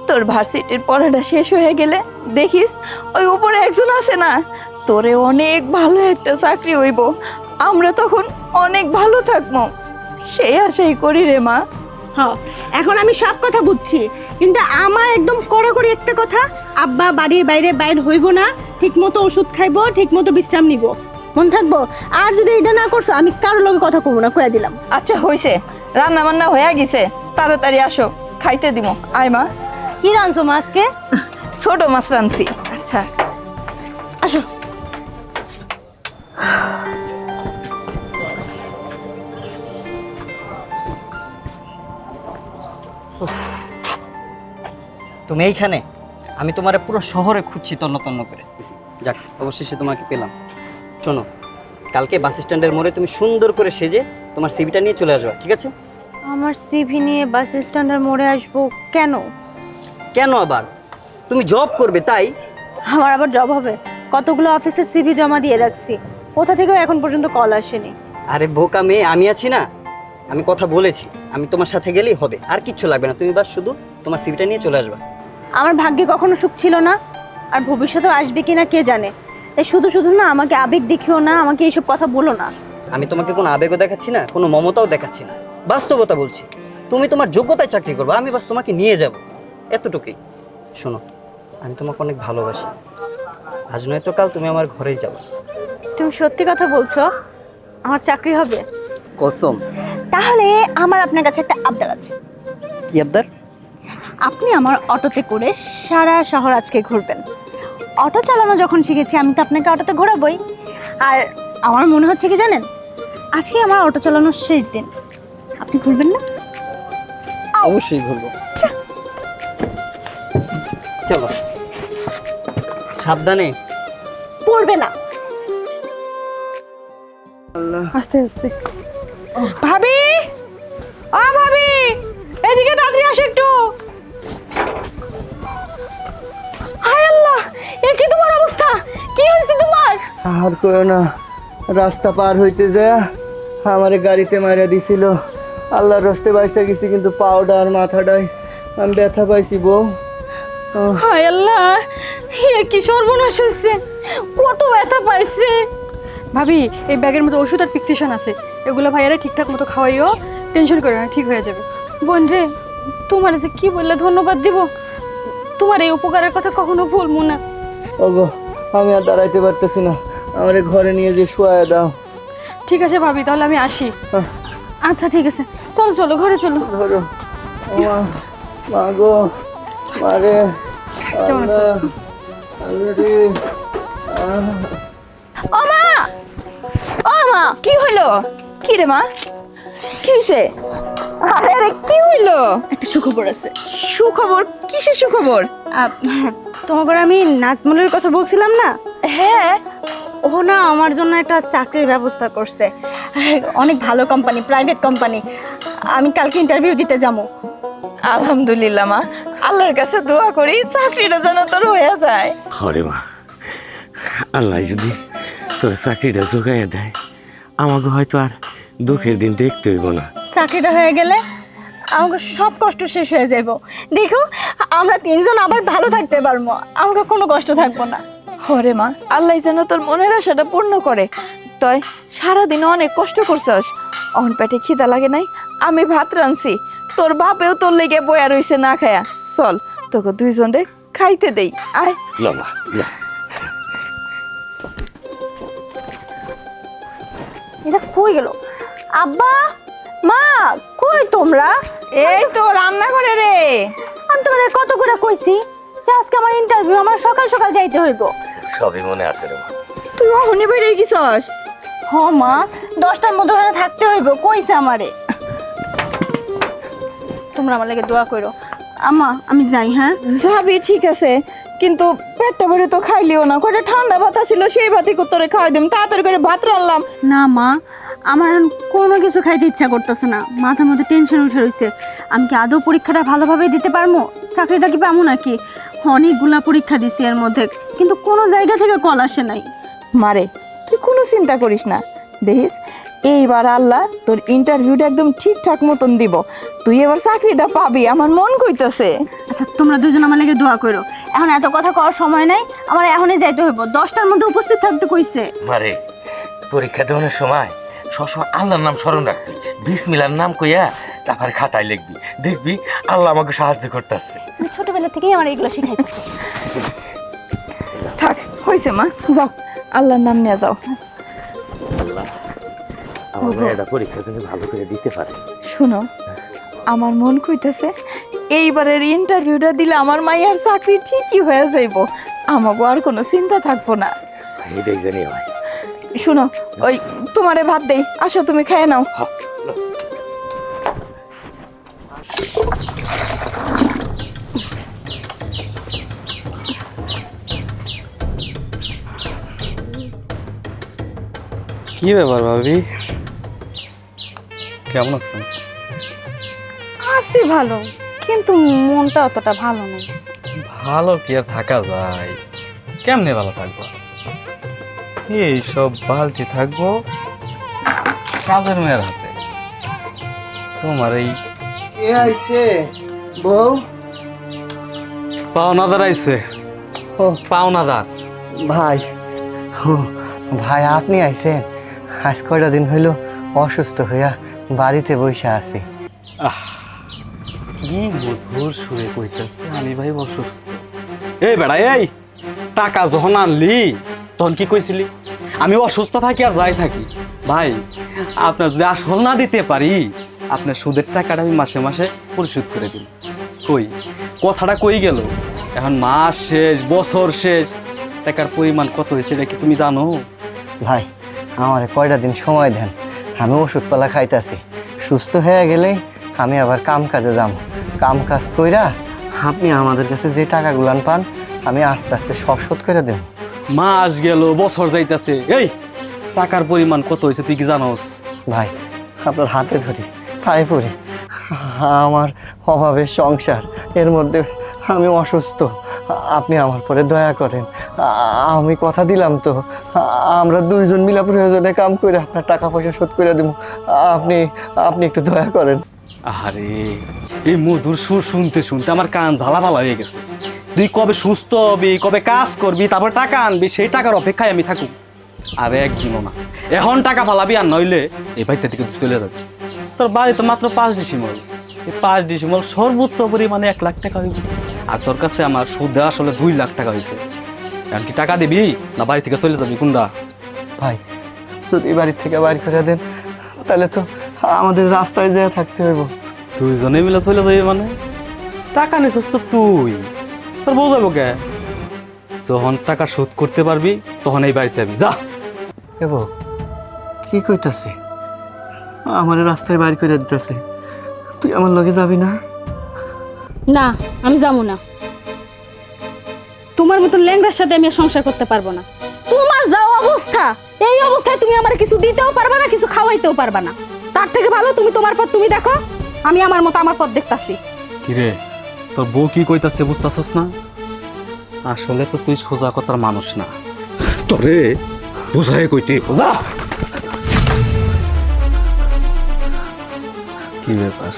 তোর ভার্সিটির পড়াটা শেষ হয়ে গেলে দেখিস ওই উপরে একজন আছে না, তোরে অনেক ভালো একটা চাকরি হইব, আমরা তখন অনেক ভালো থাকবো, সেই আশাই করি রে মা। হ্যাঁ, এখন আমি সব কথা বুঝছি, কিন্তু আমার একদম কড়াকড়ি একটা কথা, আব্বা বাড়ির বাইরে বাইর হইব না, ঠিক মতো ওষুধ খাইবো, ঠিক মতো বিশ্রাম নিব, মন থাকবো। আর যদি এটা না করছো আমি কারোর লগে কথা কমবো না, কয়ে দিলাম। আচ্ছা হইছে, রান্না বান্না হয়ে গেছে, তাড়াতাড়ি আসো, খাইতে দিব। আয় মা। কি রাঁধছো মা আজকে? ছোট মাছ রাঁধছি। আচ্ছা আসো। তুমি এইখানে? আমি তোমার পুরো শহরে খুঁজছি তন্ন তন্ন করে। যাক, অবশেষে তোমাকে পেলাম। শোনো, কালকে বাস স্ট্যান্ডের মোড়ে তুমি সুন্দর করে সেজে তোমার সিভিটা নিয়ে চলে আসবা, ঠিক আছে? আমার সিভি নিয়ে বাস স্ট্যান্ডের মোড়ে আসবো কেন? কেন আবার? তুমি জব করবে তাই? আমার আবার জব হবে? কতগুলো অফিসে সিভি জমা দিয়ে রাখছি, কোথা থেকেও এখন পর্যন্ত কল আসেনি। আরে বোকা মেয়ে, আমি আছি না, আমি কথা বলেছি, আমি তোমার সাথে গেলেই হবে, আর কিচ্ছু লাগবে না। তুমি বাস শুধু তোমার সিভিটা নিয়ে চলে আসবা। আমার ভাগ্যে কখনো সুখ ছিল না, আর ভবিষ্যতেও আসবে কিনা কে জানে। তাই শুধু শুধু না আমাকে আবেগ দেখিও না, আমাকে এইসব কথা বলো না। আমি তোমাকে কোনো আবেগও দেখাচ্ছি না, কোনো মমতাও দেখাচ্ছি না, বাস্তবতা বলছি। তুমি তোমার যোগ্যতায় চাকরি করবে, আমি বাস তোমাকে নিয়ে যাব, এতটুকুই। শোনো, আমি তোমাকে অনেক ভালোবাসি, আজ নয়তো কাল তুমি আমার ঘরেই যাবে। তুমি সত্যি কথা বলছো? আমার চাকরি হবে? কসম। তাহলে আমার আপনার কাছে একটা আবদার আছে। কি আবদার? আপনি আমার অটোতে করে সারা শহর আজকে ঘুরবেন। অটো চালানো যখন শিখেছি আমি তো আপনাকে অটোতে ঘোরাবই। আর আমার মনে হচ্ছে কি জানেন, আজকে আমার অটো চালানোর শেষ দিন, আপনি ঘুরবেন না? অবশ্যই ঘুরবো। চলো, সাবধানে। পড়বে না। আস্তে আস্তে। ভাবি, ও ভাবি, এদিকে তাড়াতাড়ি আসো একটু। হায় আল্লাহ, এ কি তোমার অবস্থা? কি হয়েছে তোমার? আর কইও না, রাস্তা পার হইতে যায় আমারে গাড়িতে মারিয়া দিছিল। আল্লাহর রাস্তে বাইসা গেছি, কিন্তু পাউডার আর মাথাটায় আমি ব্যথা পাইছি বউ। হায় আল্লাহ, এ কি সর্বনাশ হয়েছে, কত ব্যথা পাইছে। ভাবি, এই ব্যাগের মধ্যে ওষুধ আর ফিক্সেশন আছে, এগুলো ভাইয়ারা ঠিকঠাক মতো খাওয়াইও, টেনশন করো না, ঠিক হয়ে যাবে। বোন রে, তোমার যে কি বললে ধন্যবাদ দিব, তোমার এই উপকারের কথা কখনো ভুলবো না। ওগো, আমি আর দাঁড়াইতে পারতেছি না, আমারে ঘরে নিয়ে যে শুয়ায় দাও। ঠিক আছে ভাবি, তাহলে আমি আসি। আচ্ছা ঠিক আছে, চলো চলো ঘরে চলো। ধরো মা, মা গো, মারে আল্লাহ, আল্লাহ রে। ও মা, ও মা, কি হলো? কি রে মা, কি হয়েছে? আরে কি হইলো? একটা সুখবর আছে। সুখবর? কিসের সুখবর? তোমাকে আমি নাজমুলের কথা বলছিলাম না? হ্যাঁ। ও না আমার জন্য একটা চাকরির ব্যবস্থা করছে, অনেক ভালো কোম্পানি, প্রাইভেট কোম্পানি। আমি কালকে ইন্টারভিউ দিতে যাবো। আলহামদুলিল্লাহ মা, আল্লাহর কাছে দোয়া করি চাকরিটা যেন তোর হয়ে যায়। হরে মা, আল্লাহ যদি তোর চাকরিটা জোগাইয়া দেয়, আমাকে হয়তো আর দুঃখের দিন দেখতে হইব না। চাকরিটা হয়ে গেলে আমাকে সব কষ্ট শেষ হয়ে যাব। দেখো, আমরা তিনজন আবার ভালো থাকতে পারবো, আমাকে কোনো কষ্ট থাকবো না। হরে মা, আল্লাহ যেন তোর মনের আশাটা পূর্ণ করে। তুই সারাদিন অনেক কষ্ট করছস, অন পেটে খিদা লাগে নাই, আমি ভাত রাঁধছি, তোর বাপেও তোর লেগে বয়া রইছে না খায়া। চল তোকে দুইজন রে খাইতে দেই, আয়। লম্বা এটা কই গেল? আব্বা, মা, কই তোমরা? এই তো রান্না করে রে। আমি তোমাদের কত করে কইছি যে আজকে আমার ইন্টারভিউ, আমার সকাল সকাল যাইতে হইব। সবই মনে আছে রে মা। তুই অহনি বাইরে গেছস? হ মা, 10টার মধ্যে ওখানে থাকতে হইব, কইছে আমারে। তোমরা আমার লাগে দোয়া করো। আম্মা, আমি যাই। হ্যাঁ যাবি, ঠিক আছে, কিন্তু পেটটা ভরে তো খাইলিও না। কয়টা ঠান্ডা ভাত ছিল, সেই ভাতই তোরে খাওয়াই দিম। তাড়াতাড়ি করে ভাত রান্নলাম। না মা, আমার এখন কোনো কিছু খাইতে ইচ্ছা করতেছে না, মাথার মধ্যে টেনশন উঠে রয়েছে। আমি কি আদৌ পরীক্ষাটা ভালোভাবে দিতে পারবো? চাকরিটা কি পাবো নাকি? অনেকগুলা পরীক্ষা দিছি এর মধ্যে, কিন্তু কোনো জায়গা থেকে কল আসে নাই। মারে তুই কোনো চিন্তা করিস না, দেখিস এইবার আল্লাহ তোর ইন্টারভিউটা একদম ঠিকঠাক মতন দিব, তুই এবার চাকরিটা পাবি, আমার মন কইতাছে। আচ্ছা তোমরা দুজন আমার লেগে দোয়া করো। এখন এত কথা কওয়ার সময় নাই, আমার এখনই যাইতে হইব, 10টার মধ্যে উপস্থিত থাকতে কইছে। মারে পরীক্ষা দেওয়ার সময় সবসময় আল্লাহর নাম স্মরণ রাখবি, বিসমিল্লাহর নাম কইয়া তারপরে খাতায় লিখবি, দেখবি আল্লাহ আমাকে সাহায্য করতেছে। ছোটবেলা থেকেই আমার এগুলো শিখাইতেছে। থাক হয়েছে মা, যাও আল্লাহর নাম নিয়ে যাও। আল্লাহ আমার মেয়েটা পরীক্ষা তুমি ভালো করে দিতে পারে। শুনো, আমার মন কইতেছে এইবারের ইন্টারভিউটা দিলে আমার মাইয়ার চাকরি ঠিকই হয়ে যাইব, আমাকে আর কোনো চিন্তা থাকবো না। এইটাই জানি হয়। শুনো, ওই তোমারে ভাত দেই, আসো তুমি খেয়ে নাও। কি ব্যাপার ভাবি, কেমন আছেন? আছি ভালো, কিন্তু মনটা অতটা ভালো নেই। ভালো কি আর থাকা যায়? কেমনে ভালো থাকবো? এই সব বালতি থাকবো কাজের মেয়ের হাতে। তোমার এই কে আইছে বউ? পাওনাদার আইছে। ও পাওনাদার ভাই, ও ভাই আপনি আইছেন? আজ কয়টা দিন হইল অসুস্থ হইয়া বাড়িতে বসে আছি। কি মধুর সুরে কইতাছে আমি ভাই অসুস্থ। এই বেড়া, এই টাকা যখন আনলি তখন কি কইছিলি আমি অসুস্থ থাকি আর যাই থাকি? ভাই আপনার যদি আসল না দিতে পারি, আপনার সুদের টাকাটা আমি মাসে মাসে পরিশোধ করে দিন। কই কথাটা কই গেল? এখন মাস শেষ, বছর শেষ, টাকার পরিমাণ কত হয়েছে এটা কি তুমি জানো? ভাই আমার কয়টা দিন সময় দেন, আমি ওষুধপালা খাইতাছি, সুস্থ হয়ে গেলে আমি আবার কাম কাজে যাবো। কাম কাজ কইরা আপনি আমাদের কাছে যে টাকাগুলান পান আমি আস্তে আস্তে সব শোধ করে দেব। মাস গেল, বছর যাইতাছে, এই টাকার পরিমাণ কত হয়েছে তুই কি জানোস? ভাই আপনার হাতে ধরি, পায়ে পড়ি, আমার অভাবের সংসার, এর মধ্যে আমি অসুস্থ, আপনি আমার পরে দয়া করেন। আমি কথা দিলাম তো, আমরা দুইজন মিলা প্রয়োজনে কাম করে আপনার টাকা পয়সা শোধ করে দেব, আপনি আপনি একটু দয়া করেন। আরে এই মধুর সুর শুনতে শুনতে আমার কান ঝালাপালা হয়ে গেছে। তুই কবে সুস্থ হবি, কবে কাজ করবি, তারপর টাকা আনবি, সেই টাকার অপেক্ষায় আমি থাকুক। আর একদিনও না, এখন টাকা ফালাবি, আর নইলে এই বাড়িতে থেকে চলে যাবি। তোর বাড়ি তো মাত্র 5 ডিসিমল, এই 5 ডিসিমল সর্বোচ্চ পরিমাণে 1 লাখ টাকা হইবে। আর তোর কাছে আমার সুদ আসলে 2 লাখ টাকা হয়েছে। এখন কি টাকা দিবি না বাড়ি থেকে চলে যাবি কোনটা? ভাই যদি বাড়ি থেকে বাড়ি করে দেন তাহলে তো আমাদের রাস্তায় যেয়ে থাকতে হইব। দুইজনে মিলে চলে যাবি মানে? টাকা নিছিস তো তুই, তোর বউ যাবো কে? যখন টাকা শোধ করতে পারবি তখন এই বাড়িতে যাবি, যা। এবো কি কইতাছে? আমার রাস্তায় বাড়ি করে দিতেছে, তুই আমার লগে যাবি না? না, আমি যাবো না। তোমার মতো ল্যাংড়ার সাথে আমি আর সংসার করতে পারবো না। তোমার যাও অবস্থা, এই অবস্থায় তুমি আমার কিছু দিতেও পারবা না, কিছু খাওয়াইতেও পারবা না। তার থেকে ভালো তুমি তোমার পথ তুমি দেখো, আমি আমার মতো আমার পথ দেখতাছি। কিরে তোর বউ কি কইতাছে বুঝতাছস না? আসলে তো তুই সোজা কথার মানুষ না, তোরে বুঝাই কইতে যা। কি ব্যাপার,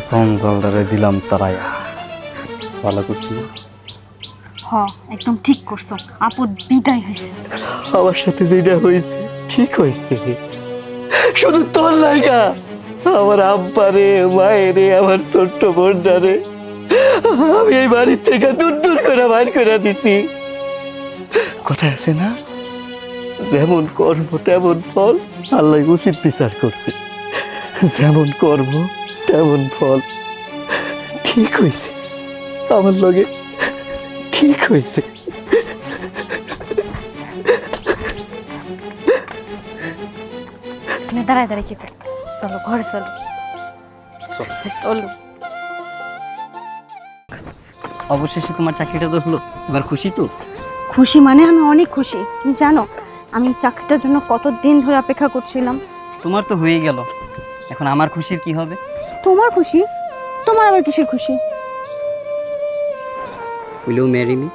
জঞ্জালদারে দিলাম তারাইয়া, ভালো করছি না? হ, একদম ঠিক করছো, আপদ বিদায় হয়েছে। আমার সাথে যেটা হয়েছে ঠিক হয়েছে, শুধু তোর লাগা। আমার আব্বারে, মায়েরে, আমার ছোট্ট বোনটারে আমি এই বাড়ির থেকে দূর দূর করে বাইর করে দিছি। কোথায় আছে না, যেমন কর্ম তেমন ফল, আল্লাহ উচিত বিচার করছে। যেমন কর্ম তেমন ফল, ঠিক হয়েছে আমার লগে, ঠিক হয়েছে। তুমি দাঁড়ায় দাঁড়ায় কি করতো? চলো ঘরে চলো, চলো। অবশেষে তোমার চাকরিটা তো হলো, এবার খুশি তো? খুশি মানে আমি অনেক খুশি। তুমি জানো আমি চাকরিটার জন্য কত দিন ধরে অপেক্ষা করছিলাম। তোমার তো হয়ে গেল, এখন আমার খুশির কি হবে? তোমার খুশি? তোমার আবার কিসের খুশি? Will you marry me?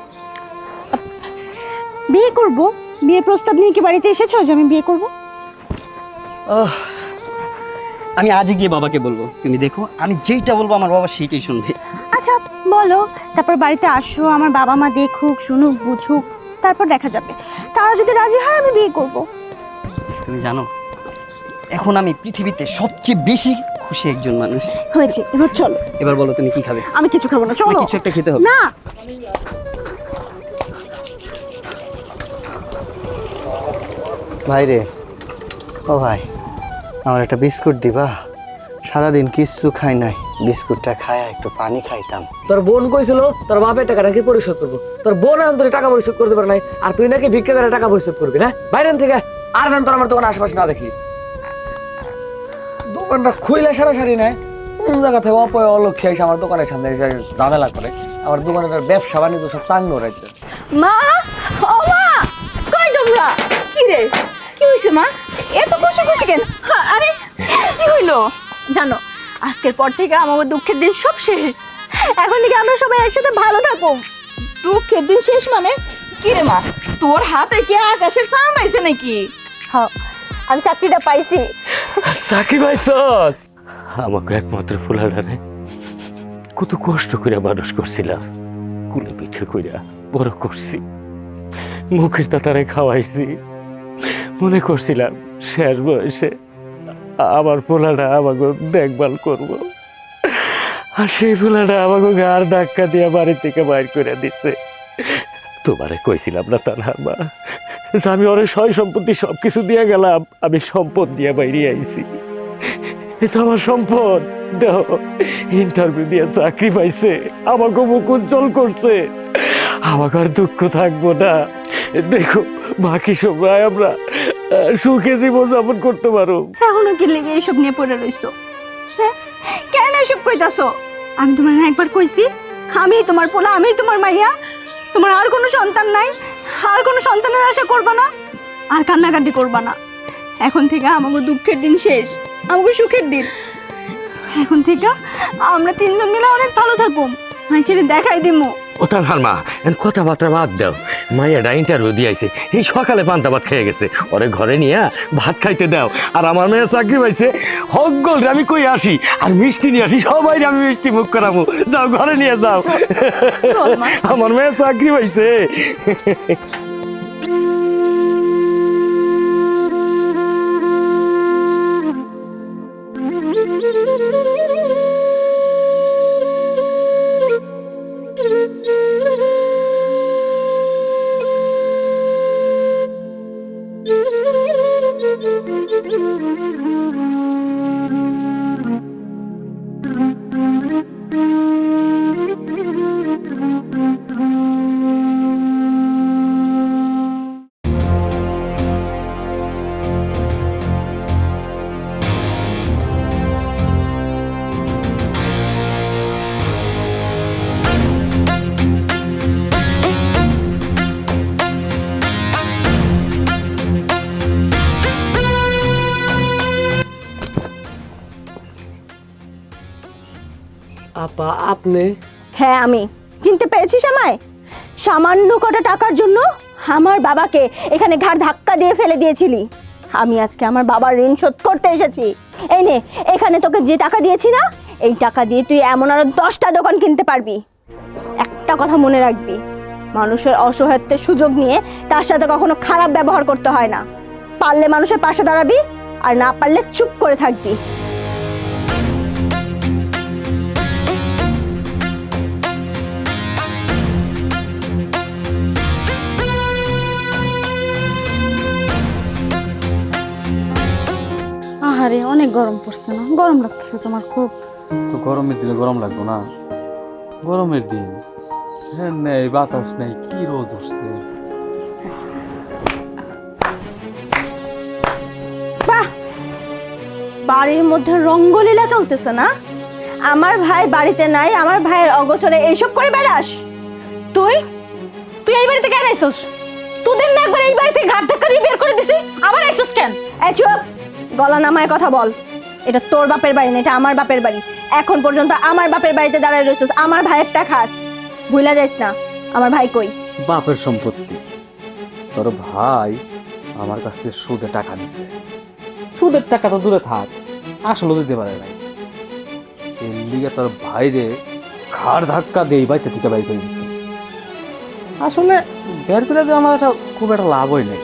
বিয়ে করব। বিয়ে প্রস্তাব নিয়ে কি বাড়িতে এসেছো যে আমি বিয়ে করব? আমি আজই গিয়ে বাবাকে বলবো। তুমি দেখো, আমি যেইটা বলবো আমার বাবা সেইটাই শুনবে। আচ্ছা বলো, তারপর বাড়িতে আসো, আমার বাবা মা দেখুক, শুনুক, বুঝুক, তারপর দেখা যাবে। তারা যদি রাজি হয় আমি বিয়ে করব। তুমি জানো, এখন আমি পৃথিবীতে সবচেয়ে বেশি খুশি একজন মানুষ। হয়েছে, এবার চলো। এবার বলো তুমি কি খাবে? আমি কিছু খাবো না, চলো। না, কিছু একটা খেতে হবে। না, ভাই রে, ও ভাই, আমার একটা বিস্কুট দিবা? সারাদিন কিচ্ছু খাই নাই, বিস্কুটটা খায় একটু পানি খাইতাম। তোর বোন কইছিল তোর বাপের টাকা নাকি পরিশোধ করবো, তোর বোন এখন তোর টাকা পরিশোধ করতে পারে নাই, আর তুই নাকি ভিক্ষা করে টাকা পরিশোধ করবি না? বাইরেন থেকে আর দেন তোর আমার দোকান আশেপাশে না দেখি। দোকানটা খুইলে সারাসারি নাই, কোন জায়গা থেকে অপয় অলক্ষী এসে আমার দোকানের সামনে এসে ঝামেলা করে। আমার দোকানের ব্যবসা বাণিজ্য সব চাঙ্গো রাখছে। মা, ও মা, কই তোমরা? কি রে, কি হইছে মা? এত খুশি খুশি কেন? আরে কি হইলো জানো, আজকের পর থেকে আমার দুঃখের দিন সব শেষ। এখন থেকে আমরা সবাই একসাথে ভালো থাকবো। দুঃখের দিন শেষ মানে? কি রে মা, তোর হাতে কি আকাশের চাঁদ আইছে নাকি? হ্যাঁ, আমি চাকরিটা পাইছি। চাকরি পাইছস? আমাকে একমাত্র ফুলাডারে কত কষ্ট করে মানুষ করছিলাম, কুলে পিঠে কইরা বড় করছি, মুখের তাতারে খাওয়াইছি। মনে করছিলাম শেষ বয়সে আমার পোলাটা আমাকে দেখভাল করব, আর সেই পোলাটা আমাকে গার ধাক্কা দিয়া বাড়ি থেকে বাইর করে দিচ্ছে। তোমারে কইছিলাম না তানহার মা, যে আমি ওরে সয় সম্পত্তি সবকিছু দিয়ে গেলাম, আমি সম্পদ দিয়ে বাইরে আইছি। এ তো আমার সম্পদ। দেখো, ইন্টারভিউ দিয়ে চাকরি পাইছে, আমাকে মুখ উজ্জ্বল করছে, আমাকে আর দুঃখ থাকবো না। দেখো, বাকি সময় আমরা সুখে জীবন যাপন করতে পারো। এখনো কি লেগে এইসব নিয়ে পড়ে রইছো? হ্যাঁ, কেন এসব কইতাছো? আমি তোমার না একবার কইছি আমি তোমার পোলা, আমি তোমার মাইয়া। তোমার আর কোনো সন্তান নাই, আর কোনো সন্তানের আশা করবা না, আর কান্নাকাটি করবা না। এখন থেকে আমাকে দুঃখের দিন শেষ, আমাকে সুখের দিন। এখন থেকে আমরা তিনজন মিলে অনেক ভালো থাকবো, সেটা দেখাই দিমু। ও তানহার মা, কথাবার্তা বাদ দাও। মাইয়াটা ইন্টারভিউ দিয়ে আইছে, এই সকালে পান্তা ভাত খেয়ে গেছে, ওরে ঘরে নিয়ে ভাত খাইতে দাও। আর আমার মেয়ে চাকরি পাইছে, হকগল আমি কই আসি আর মিষ্টি নিয়ে আসি, সবাই আমি মিষ্টি মুখ করাবো। যাও ঘরে নিয়ে যাও, আমার মেয়ে চাকরি পাইছে। আপা আপনি? হ্যাঁ, আমি। চিনতে পেরেছিস আমায়? সামান্য কটা টাকার জন্য আমার বাবাকে এখানে ঘাড় ধাক্কা দিয়ে ফেলে দিয়েছিলি। আমি আজকে আমার বাবার ঋণ শোধ করতে এসেছি। এই নে, এখানে তোকে যে টাকা দিয়েছি না, এই টাকা দিয়ে তুই এমন আরো 10টা দোকান কিনতে পারবি। একটা কথা মনে রাখবি, মানুষের অসহায়ত্বের সুযোগ নিয়ে তার সাথে কখনো খারাপ ব্যবহার করতে হয় না। পারলে মানুষের পাশে দাঁড়াবি, আর না পারলে চুপ করে থাকবি। আহারে, অনেক গরম পড়ছে না? গরম লাগতেছে তোমার খুব? তো গরমের দিনে গরম লাগতো না? গরমের দিন, ফ্যান নেই, বাতাস নেই, কি রোদ উঠছে। বাহ, বাড়ির মধ্যে রঙ্গলীলা চলতেছে না? আমার ভাই বাড়িতে নাই, আমার ভাইয়ের অগোচরে এইসব করে বেড়াস? তুই তুই এই বাড়িতে কেন আইছস? তুই তোদের না একবার এই বাড়ি থেকে ঘাট ধাক্কা দিয়ে বের করে দিছি, আবার আইসুস কেন? এই চুপ, গলা নামায় কথা বল। এটা তোর বাপের বাড়ি না, এটা আমার বাপের বাড়ি। এখন পর্যন্ত আমার বাপের বাড়িতে দাঁড়ায় রইছিস, আমার ভাইয়েরটা খাস, ভুলা যাইস না। আমার ভাই কই? বাপের সম্পত্তি। তোর ভাই আমার কাছ থেকে সুদে টাকা নিছে। সুদের টাকা তো দূরে থাক, আসলে দিতে পারে নাই। এর লিগে তোর ভাইরে ঘাড় ধাক্কা দিয়ে বাড়িতে থেকে বাড়ি করে দিচ্ছে। আসলে বের করে দিয়ে আমার খুব একটা লাভই নেই।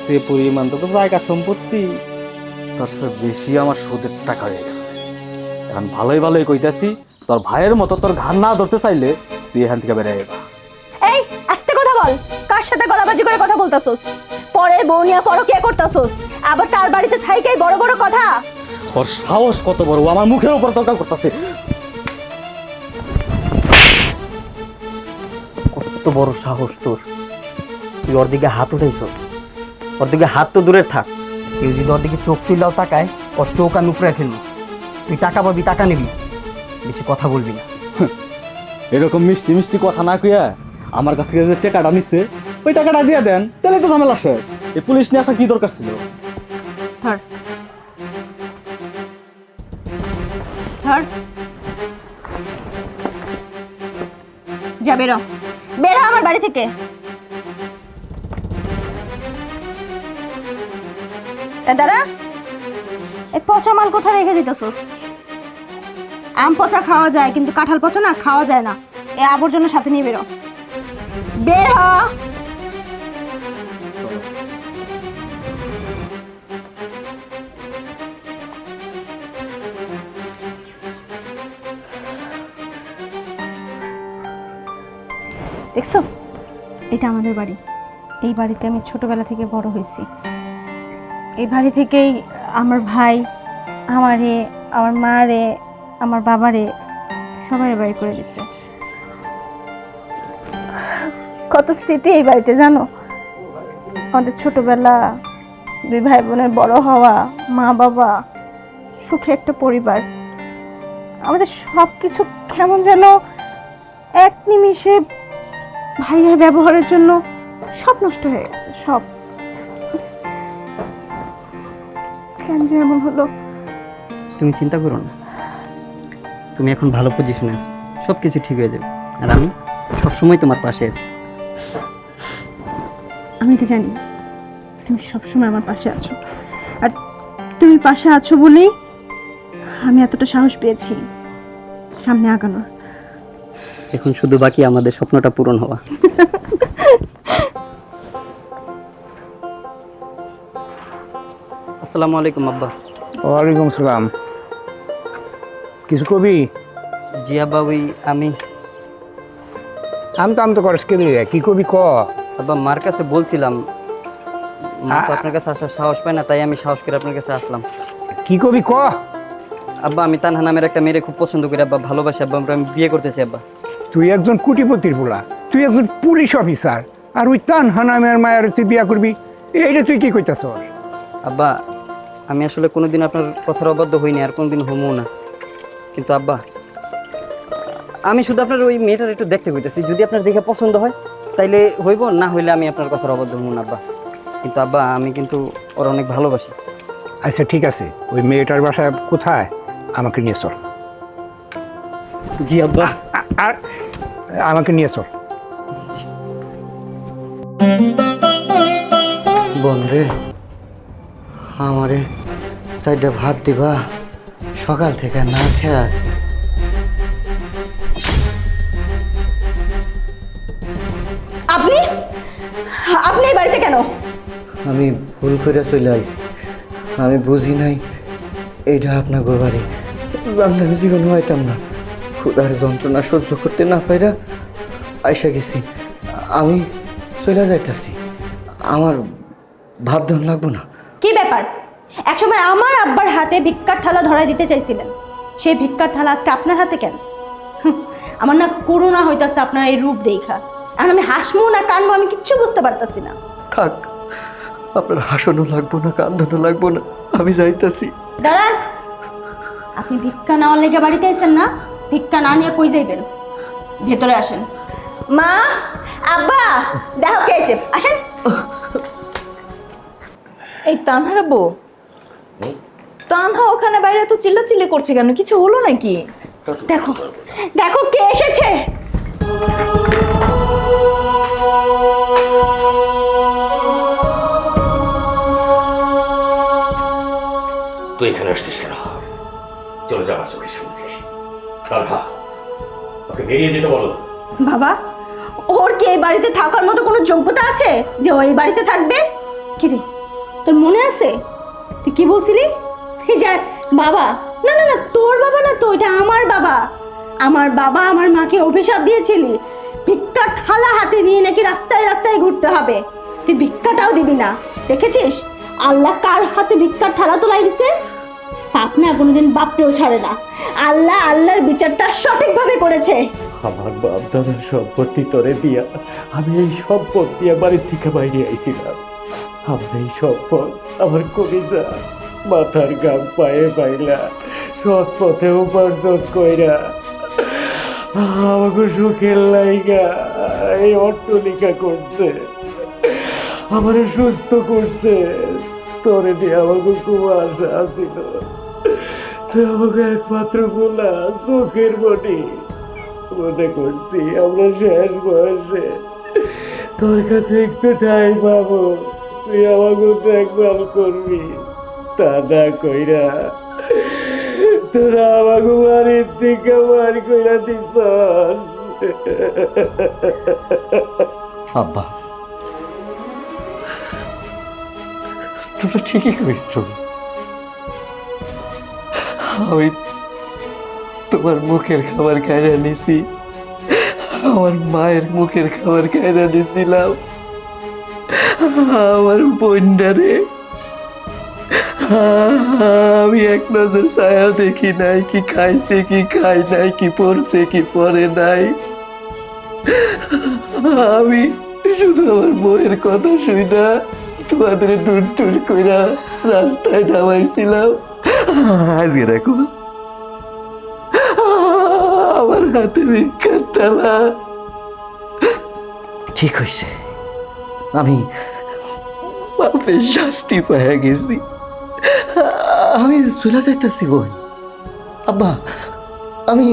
সে পরিমাণ তো জায়গা সম্পত্তি তোর সে বেশি আমার সুদের টাকা হয়ে গেছে। এখন ভালোই ভালোই কইতাছি, তোর ভাইয়ের মতো তোর ঘাড় না ধরতে চাইলে তুই এখান থেকে বেরিয়ে যা। এই আস্তে কথা বল, কার সাথে গলাবাজি করে কথা বলতাছস? পরের বউ নিয়ে পরকিয়া করতাছস, আবার তার বাড়িতে থাইকেই বড় বড় কথা। ওর সাহস কত বড়, ও আমার মুখের উপর তর্ক করতেছে। কত বড় সাহস তোর! তুই ওর দিকে হাত উঠাইছস। ওর দিকে হাত তো দূরে থাক, কেউ যদি ওর দিকে চোখ তুললেও তাকায়, ওর চোখ আমি উপরে ফেলবো। তুই টাকা পাবি, টাকা নিবি, বেশি কথা বলবি না। এরকম মিষ্টি মিষ্টি কথা না কইয়া আমার কাছ থেকে যে টাকাটা নিচ্ছে ওই টাকাটা দিয়ে দেন, তাহলে তো ঝামেলা শেষ। এই পুলিশ নিয়ে আসা কি দরকার ছিল? ধর ধর, যা বেরো, বেরো আমার বাড়ি থেকে। দাদা, এই পচা মাল কোথায় রেখে দিতেছস? আম পচা খাওয়া যায়, কিন্তু কাঁঠাল পচা না খাওয়া যায় না। এই আবর্জনা সাথে নিয়ে বেরো, বের হ। দেখছো, এটা আমাদের বাড়ি। এই বাড়িতে আমি ছোটবেলা থেকে বড় হয়েছি। এই বাড়ি থেকেই আমার ভাই আমারে, আমার মারে, আমার বাবারে সবাই বাড়ি করে দিচ্ছে। কত স্মৃতি এই বাড়িতে জানো? আমাদের ছোটবেলা, দুই ভাই বোনের বড় হওয়া, মা বাবা, সুখে একটা পরিবার। আমাদের সব কিছু কেমন যেন এক নিমিষে ভাইয়ের ব্যবহারের জন্য সব নষ্ট হয়ে গেছে, সব। কেন যে এমন হলো? তুমি চিন্তা করো না, তুমি এখন ভালো পজিশনে আছো, সব কিছু ঠিক হয়ে যাবে। আর আমি সবসময় তোমার পাশে আছি। আমি তো জানি তুমি সবসময় আমার পাশে আছো, আর তুমি পাশে আছো বলেই আমি এতটা সাহস পেয়েছি সামনে আগানোর। এখন শুধু বাকি আমাদের স্বপ্নটা পূরণ হওয়া। আসসালামু আলাইকুম আব্বা। ওয়ালাইকুম সালাম। কিছু কবি? জি আব্বা, ওই আমি তো করস কে রে, কি কবি ক? আব্বা মার কাছে বলছিলাম, মা তো আপনার কাছে আসার সাহস পায় না, তাই আমি সাহস করে আপনার কাছে আসলাম। কি কবি ক? আব্বা আমি তানহা নামের একটা মেয়েরে খুব পছন্দ করি আব্বা, ভালোবাসি আব্বা, আমি বিয়ে করতে চাই আব্বা। তুই একজন কোটিপতির পোলা, তুই একজন পুলিশ অফিসার, আর ওই তানহা নামের মায়ের তুই বিয়া করবি? এইটা তুই কি কইতাছ? আব্বা আমি আসলে কোনোদিন আপনার কথার অবাধ্য হইনি, আর কোনোদিন হমও না। কিন্তু আব্বা আমি শুধু আপনার ওই মেয়েটার একটু দেখতে হইতেছি, যদি আপনার দেখে পছন্দ হয় তাইলে হইব, না হইলে আমি আপনার কথার অবাধ্য হব না আব্বা। কিন্তু আব্বা আমি কিন্তু ওর অনেক ভালোবাসি। আচ্ছা ঠিক আছে, ওই মেয়েটার বাসা কোথায়? আমাকে নিয়ে চল। জি আব্বা। আর আমাকে নিয়ে চল। বোন রে, আমারে সাইডে ভাত দিবা, সকাল থেকে না খেয়ে আছি। আপনি আপনি এই বাড়িতে কেন? আমি ভুল করে চলে আইছি, আমি বুঝি নাই এইটা আপনার বাড়ি। জানলে আমি জীবনে হইতাম না। ক্ষুধার যন্ত্রণা সহ্য করতে না পাইরা আইসা গেছি। আমি চলে যাইতাছি, আমার ভাত ধন লাগবো না। কি ব্যাপার? একসময় আমার আব্বার হাতে ভিক্ষার থালা ধরাই দিতে চাইছিলেন, সেই ভিক্ষার থালা আজকে আপনার হাতে কেন? আমার না করুণা হইতাছে আপনার এই রূপ দেখা। আর আমি হাসবো না কানবো আমি কিচ্ছু বুঝতে পারতাছি না। থাক, আপনার হাসানো লাগবো না, কান্দানো লাগবো না, আমি যাইতাছি। দাঁড়ান, আপনি ভিক্ষা নেওয়ার লেগে বাড়িতে আইছেন না? ভিক্ষা না নিয়ে কই যাইবেন? ভেতরে আসেন। মা, আব্বা দেখো কে এসে আসেন। এই তানহারা বউ, তানহা ওখানে বাইরে তো চিল্লাচিল্লি করছে কেন? কিছু হলো নাকি? দেখো দেখো কে এসেছে। তুই এখানে আসছিস কেন? চলে যা আমার চোখের সামনে। তানহা, ওকে বেরিয়ে যেতে বলো। বাবা ওর কি এই বাড়িতে থাকার মতো কোনো যোগ্যতা আছে যে ও এই বাড়িতে থাকবে? কি রে তোর মনে আছে তুই কি বলছিলি? এই যে বাবা, না না না তোর বাবা না তো, এটা আমার বাবা। আমার বাবা আমার মাকে অভিশাপ দিয়েছিলি ভিক্ষার থালা হাতে নিয়ে নাকি রাস্তায় রাস্তায় ঘুরতে হবে। তুই ভিক্ষাটাও দিবি না, দেখেছিস আল্লাহ কার হাতে ভিক্ষার থালা তোলাই দিছে? পাপ না কোনোদিন বাপকেও ছাড়ে না। আল্লাহ আল্লাহর বিচারটা সঠিকভাবে করেছে। আমার বাপ দাদার সম্পত্তি তোরে দিয়া আমি এই সম্পদ দিয়া বাড়ির থেকে বাইরে আইছিলাম। আমার এই সম্পদ আমার কলিজা মাথার গাম পায়ে পাইলা সৎ পথে উপার্জন কইরা আমাকে সুখের লাইগা এই অট্টলিকা করছে, আমার সুস্থ করছে। তোরে দিয়ে আমাকে খুব আশা ছিল, তুই আমাকে একমাত্র বলা চোখের মনি। মনে করছি আমরা শেষ বয়সে তোর কাছে একটু ঠাই পাবো, তুই আমাকে দেখভাল করবি। তা না কইরা তোরা আমাকে বাড়ির থেকে বার কইরা দিস। আব্বা তোমরা ঠিকই কইছো। আমি তোমার মুখের খাবার খাইয়া নিছি, আমার মায়ের মুখের খাবার খাইয়া দিছিলাম। আমার বোনটারে আমি এক নজর ছায়া দেখি নাই, কি খাইছে কি খাই নাই, কি পড়ছে কি পড়ে নাই। আমি শুধু আমার বউয়ের কথা শুইনা তোমাদের দূর দূর কইরা রাস্তায় নামাইছিলাম। আজকে দেখো আমার হাতে ভিক্ষার থালা। ঠিক হয়েছে, আমি বাপের শাস্তি পাইয়া গেছি। আমি চলে যাইতাছি বোন। আব্বা আমি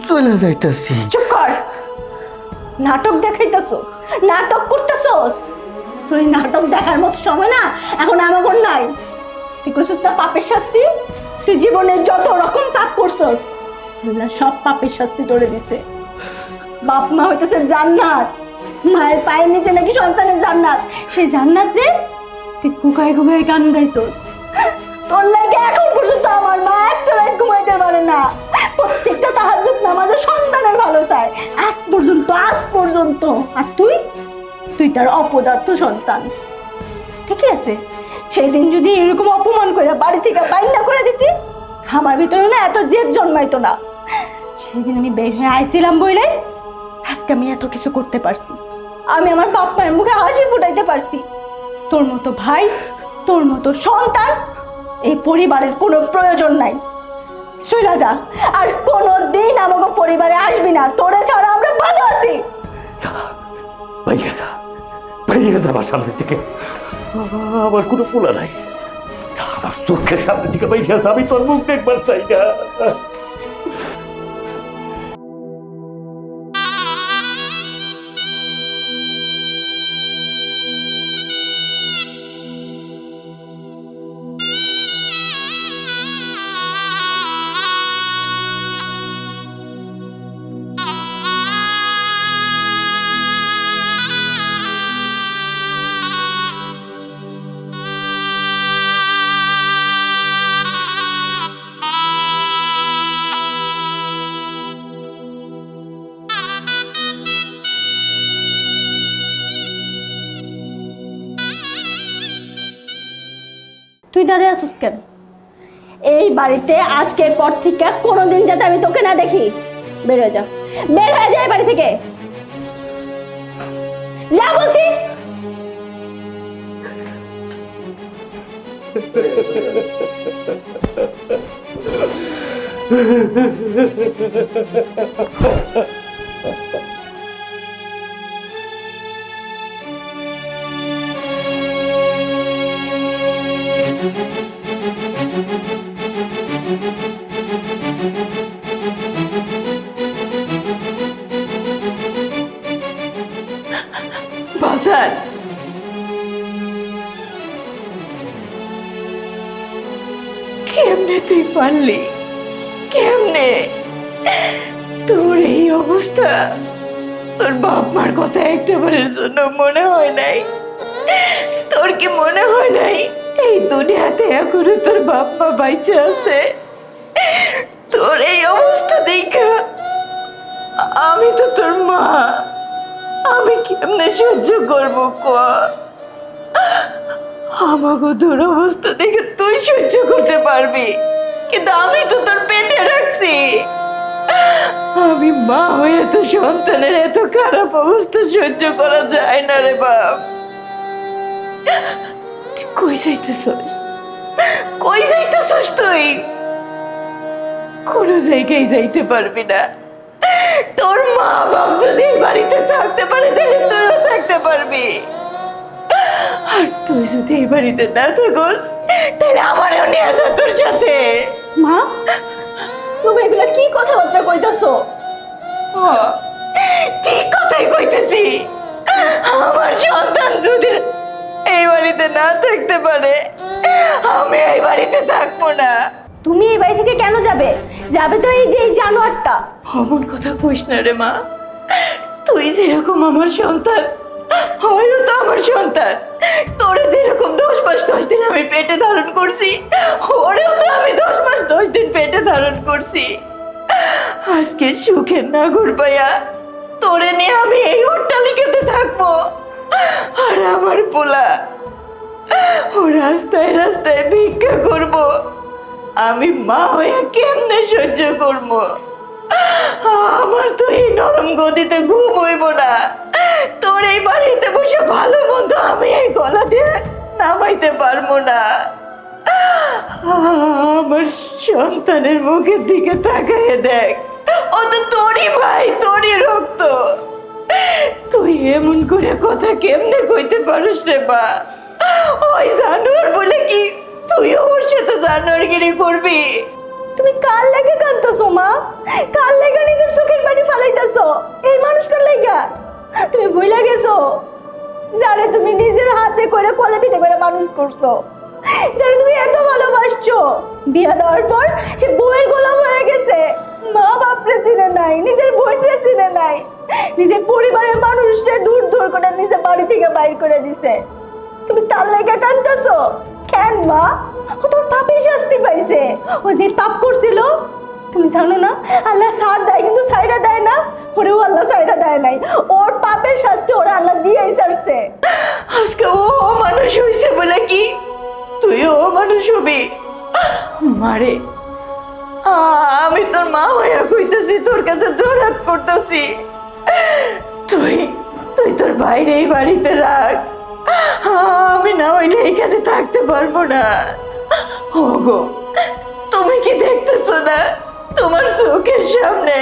চলে যাইতাছি। চুপ কর, নাটক দেখাইতেছস, নাটক করতেছস। তোর এই নাটক দেখার মতো সময় না এখন আমার নাই। তুই কইছস না পাপের শাস্তি, তুই জীবনে যত রকম পাপ করছস আল্লাহ সব পাপের শাস্তি তোরে দিছে। বাপ মা হইতেছে জান্নাত, মায়ের পায়ের নিচে নাকি সন্তানের জান্নাত। সেই জান্নাত রে তুই কুকায় কুকায় গান গাইছস। তোর লাগে এখন পর্যন্ত আমার মা একটা রাত ঘুমাইতে পারে না। প্রত্যেকটা তাহাজ্জুদ নামাজে সন্তানের ভালো চায় আজ পর্যন্ত। আর তুই তার অপদার্থ সন্তান। ঠিকই আছে, সেই দিন যদি এরকম অপমান করে বাড়ি থেকে বাইন্দা করে দিতি, আমার ভিতরে না এত জেদ জন্মাইতো না। সেদিন আমি বের হয়ে আইছিলাম বইলে আজকে আমি এত কিছু করতে পারছি। আমি আমার বাপ মায়ের মুখে হাসি ফুটাইতে পারছি। তোর মতো ভাই, তোর মতো সন্তান এই পরিবারের কোনো প্রয়োজন নাই। চলে যা, আর কোনোদিন আমাকে পরিবারে আসবি না। তোরে ছাড়া আমরা ভালো আছি। বাইরে যা আমার সামনে থেকে। আমার কোনো পোলা নাই, আমার চোখের সামনে থেকে বাইরে যা। আমি তোর মুখ দেখবার চাই না। তুই দাঁড়িয়ে আসুস কেন? এই বাড়িতে আজকের পর থেকে কোনোদিন যাতে আমি তোকে না দেখি। বের হয়ে যা, বের হয়ে যা এই বাড়ি থেকে, যা বলছি। কেমনে তুই পারলি? কেমনে? তোর এই অবস্থা তোর বাপ মার কথা একটাবারের জন্য মনে হয় নাই? তোর কি মনে হয় নাই এই দুনিয়াতে এখনো তোর বাপ মা বাইচে আছে? তোর এই অবস্থা দেখা আমি তো তোর মা, আমি কেমনে সহ্য করবো ক? আমাকে তোর অবস্থা দেখে তুই সহ্য করতে পারবি, কিন্তু আমি তো তোর পেটে রাখছি। আমি মা হয়ে তো সন্তানের এত খারাপ অবস্থা সহ্য করা যায় না রে বাপ। তুই কই যাইতেছস? কই যাইতেছস তুই? কোনো জায়গায় যাইতে পারবি না। তোর মা বাপ যদি এই বাড়িতে থাকতে পারে তাহলে তুইও থাকতে পারবি, আর তুই যদি এই বাড়িতে না থাকস তাহলে আমারও নিয়ে যা তোর সাথে। মা, তুমি এগুলা কি কথাবার্তা কইতাছো? ঠিক কথাই কইতেছি। আমার সন্তান যদি এই বাড়িতে না থাকতে পারে আমি এই বাড়িতে থাকবো না। তুমি এই বাড়ি থেকে কেন যাবে? যাবে তো এই যে এই জানোয়ারটা। অমন কথা কইস না রে মা। তুই যেরকম আমার সন্তান, হয়ও তো আমার সন্তান। তোরে যেরকম 10 মাস 10 দিন আমি পেটে ধারণ করছি, ওরেও তো আমি 10 মাস 10 দিন পেটে ধারণ করছি। আজকে সুখের নাগর পাইয়া তোরে নিয়ে আমি এই অট্টালিকাতে থাকবো, আর আমার পোলা ও রাস্তায় রাস্তায় ভিক্ষা করবো। আমি মা হয়ে কেমনে সহ্য করবো? আমার তো এই নরম গদিতে ঘুম হইব না। তোর এই বাড়িতে বসে ভালো মন্দ আমি এই গলা দিয়ে নামাইতে পারবো না। আমার সন্তানের মুখের দিকে তাকায় দেখ, ও তো তোরই ভাই, তোরই রক্ত। তুই এমন করে কথা কেমনে কইতে পারিস রে মা? ওই জানোয়ার বলে কি তুইও ওর সাথে জানোয়ারগিরি করবি? তুমি কার লাগে কাঁদতেছো মা? কার লাগে নিজের চোখের পানি ফালাইতেছো? এই মানুষটার লাগা? তুমি ভুলে গেছো যারে তুমি নিজের হাতে করে কোলে পিঠে করে মানুষ করছো, যারে তুমি এত ভালোবাসছো। বিয়ে দেওয়ার পর সে বউয়ের গোলাম হয়ে গেছে। মা বাপরে চিনে নাই, নিজের বোনরে চিনে নাই, নিজের পরিবারের মানুষকে দূর দূর করে নিজের বাড়ি থেকে বাইর করে দিছে। তুমি তার লাগে কাঁদতেছো কেন মা? ও তোর পাপের শাস্তি পাইছে। ও যে পাপ করছিল তুমি জানো না, আল্লাহ ছাড় দেয় কিন্তু ছাইড়া দেয় না। ওরেও আল্লাহ ছাইড়া দেয় নাই, ওর পাপের শাস্তি ওরা আল্লাহ দিয়েই ছাড়ছে। আজকে ও মানুষ হইছে বলে কি তুইও মানুষ হবি? মারে, আমি তোর মা হইয়া কইতেছি, তোর কাছে জোরাত করতেছি, তুই তুই তোর বাইরে এই বাড়িতে রাখ। আমি না হইলে এখানে থাকতে পারবো না। ওগো, তুমি কি দেখতেছো না তোমার চোখের সামনে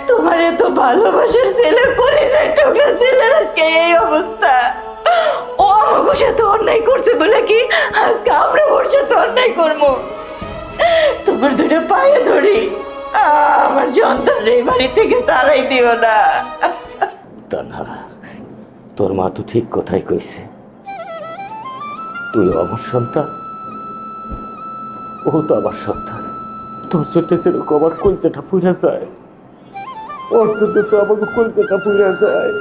তোমার এত ভালোবাসার ছেলে, কলিজার টুকরা ছেলের আজকে এই অবস্থা? ও আমাকে সাথে অন্যায় করছে বলে কি আজকে আমরা ওর সাথে অন্যায় করবো? তোমার দুটো পায়ে ধরি, আমার সন্তান এই বাড়ি থেকে তাড়াই দিও না। তানহা, তোর মা তো ঠিক কথাই কইছে। তুই আমার সন্তান, ও তো আমার সন্তান। তোর জন্য যেরকম আমার কলজাটা পুড়ে যায়, ওর জন্য তো আমাকে কলজাটা পুড়ে যায়।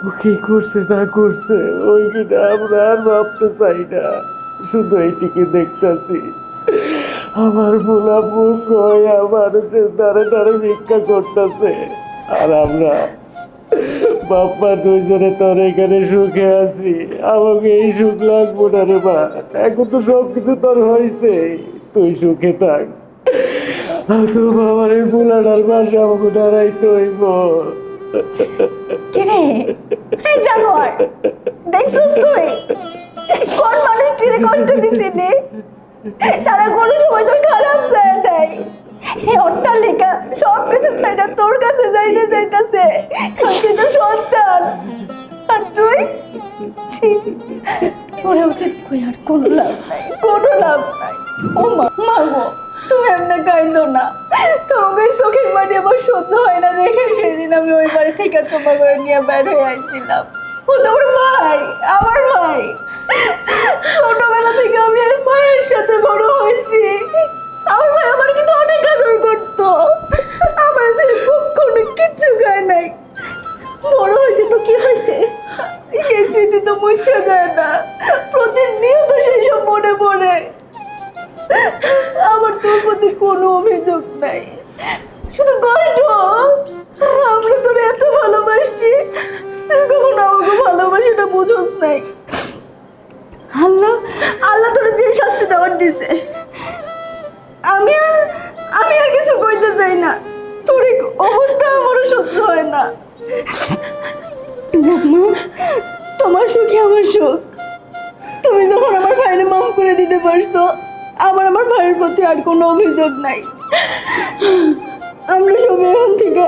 ও কি করছে না করছে ওই কিনা আমরা আর ভাবতে চাই না, শুধু এইটিকে দেখতেছি। আমার বোলা মুখ হয়ে মানুষের দ্বারে দ্বারে ভিক্ষা করতেছে, আর আমরা বাপ্পা দুইজনে তোর এখানে সুখে আছি। আমাকে এই সুখ লাগবো না রে মা, এখন তো সবকিছু তোর হয়েছে, তুই সুখে থাক। আর তো বাবার এই বুলাটার পাশে আমাকে দাঁড়াইতে হইব। কিরে এই জানোয়ার, দেখছিস তুই কোন মানুষটিরে কষ্ট দিছিলি? তারা কোনো সময় তোর খারাপ চায় নাই। এই অট্টালিকা সবকিছু ছাইড়া তোর কাছে যাইতে চাইতেছে, তুই তো সন্তান আর তুই ছি, ওরে ওকে কই আর কোনো লাভ নাই, কোনো লাভ নাই। ও মা, মা গো, তুমি এমনি কাইন্দো না। তোমাকে চোখের পানি আমার সহ্য হয় না দেখে সেদিন আমি ওই বাড়ি থেকে তোমাকে নিয়ে বের হয়ে আইছিলাম। ও তো আমার ভাই, আমার ভাই। ছোটবেলা থেকে আমি আর মায়ের সাথে বড় হয়েছি। আমার ভাই আমার কিন্তু অনেক আদর করতো, আমার থেকে কখনো কিচ্ছু খায় নাই। বড় হয়েছে তো কি হয়েছে, সেই স্মৃতি তো মুছে যায় না, প্রতিনিয়ত সেসব মনে পড়ে। আমার তোর প্রতি কোনো অভিযোগ নাই, শুধু কষ্ট। আমরা তোর এত ভালোবাসছি, তুই কখনো আমাকে ভালোবাসাটা বুঝোস নাই। আল্লাহ আল্লাহ তোর যে শাস্তি দেওয়ার দিছে, আমি আর কিছু কইতে চাই না। তোর এই অবস্থা আমারও সহ্য হয় না। মা, তোমার সুখই আমার সুখ। তুমি যখন আমার ভাইয়ের মাফ করে দিতে পারছো, আমার ভাইয়ের প্রতি আর কোনো অভিযোগ নাই। আমরা সবাই এখন থেকে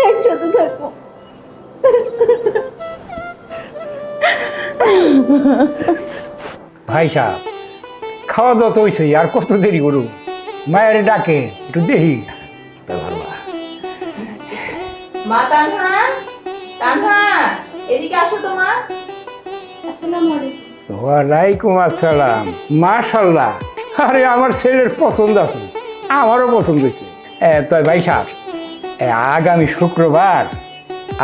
একসাথে থাকবো। ভাই সাহেব, খাওয়া দাওয়া তো হয়েছে, আর কত দেরি করু? মায়ের ডাকে একটু দেখি। মা তানহা, তানহা এদিকে আসো তো মা। আসসালামু আলাইকুম। ওয়ালাইকুম আসসালাম। মাশাল্লাহ, আরে আমার ছেলের পছন্দ আছে, আমারও পছন্দ হয়েছে। তাই ভাই সাহেব, আগামী শুক্রবার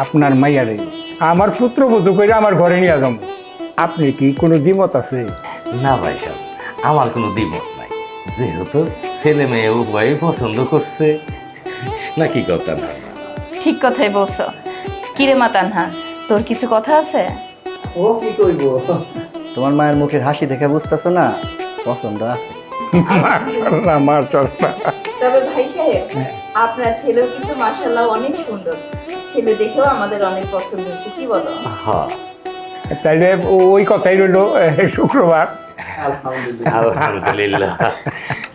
আপনার মাইয়ারে আমার পুত্রবধূ করে আমার ঘরে নিয়ে যাবো। আপনি কি কোনো দ্বিমত আছে? না ভাই সাহেব, আমার কোনো দ্বিমত নাই, যেহেতু ছেলে মেয়ে উভয়ই পছন্দ করছে। না কি কথা না? ঠিক কথাই বলছো। কিরে মা তানহা, তোর কিছু কথা আছে? ও কি কইব, তোমার মায়ের মুখের হাসি দেখে বুঝতেছো না পছন্দ আছে। মাশাল্লাহ মাশাল্লাহ। তবে ভাই সাহেব, আপনার ছেলেও কিন্তু মাশাআল্লাহ অনেক সুন্দর। ছেলে দেখেও আমাদের অনেক পছন্দ হয়েছে, কি বলো? হ্যাঁ, তাইলে ওই কথাই রইল, শুক্রবার। আলহামদুলিল্লাহ। আলহামদুলিল্লাহ।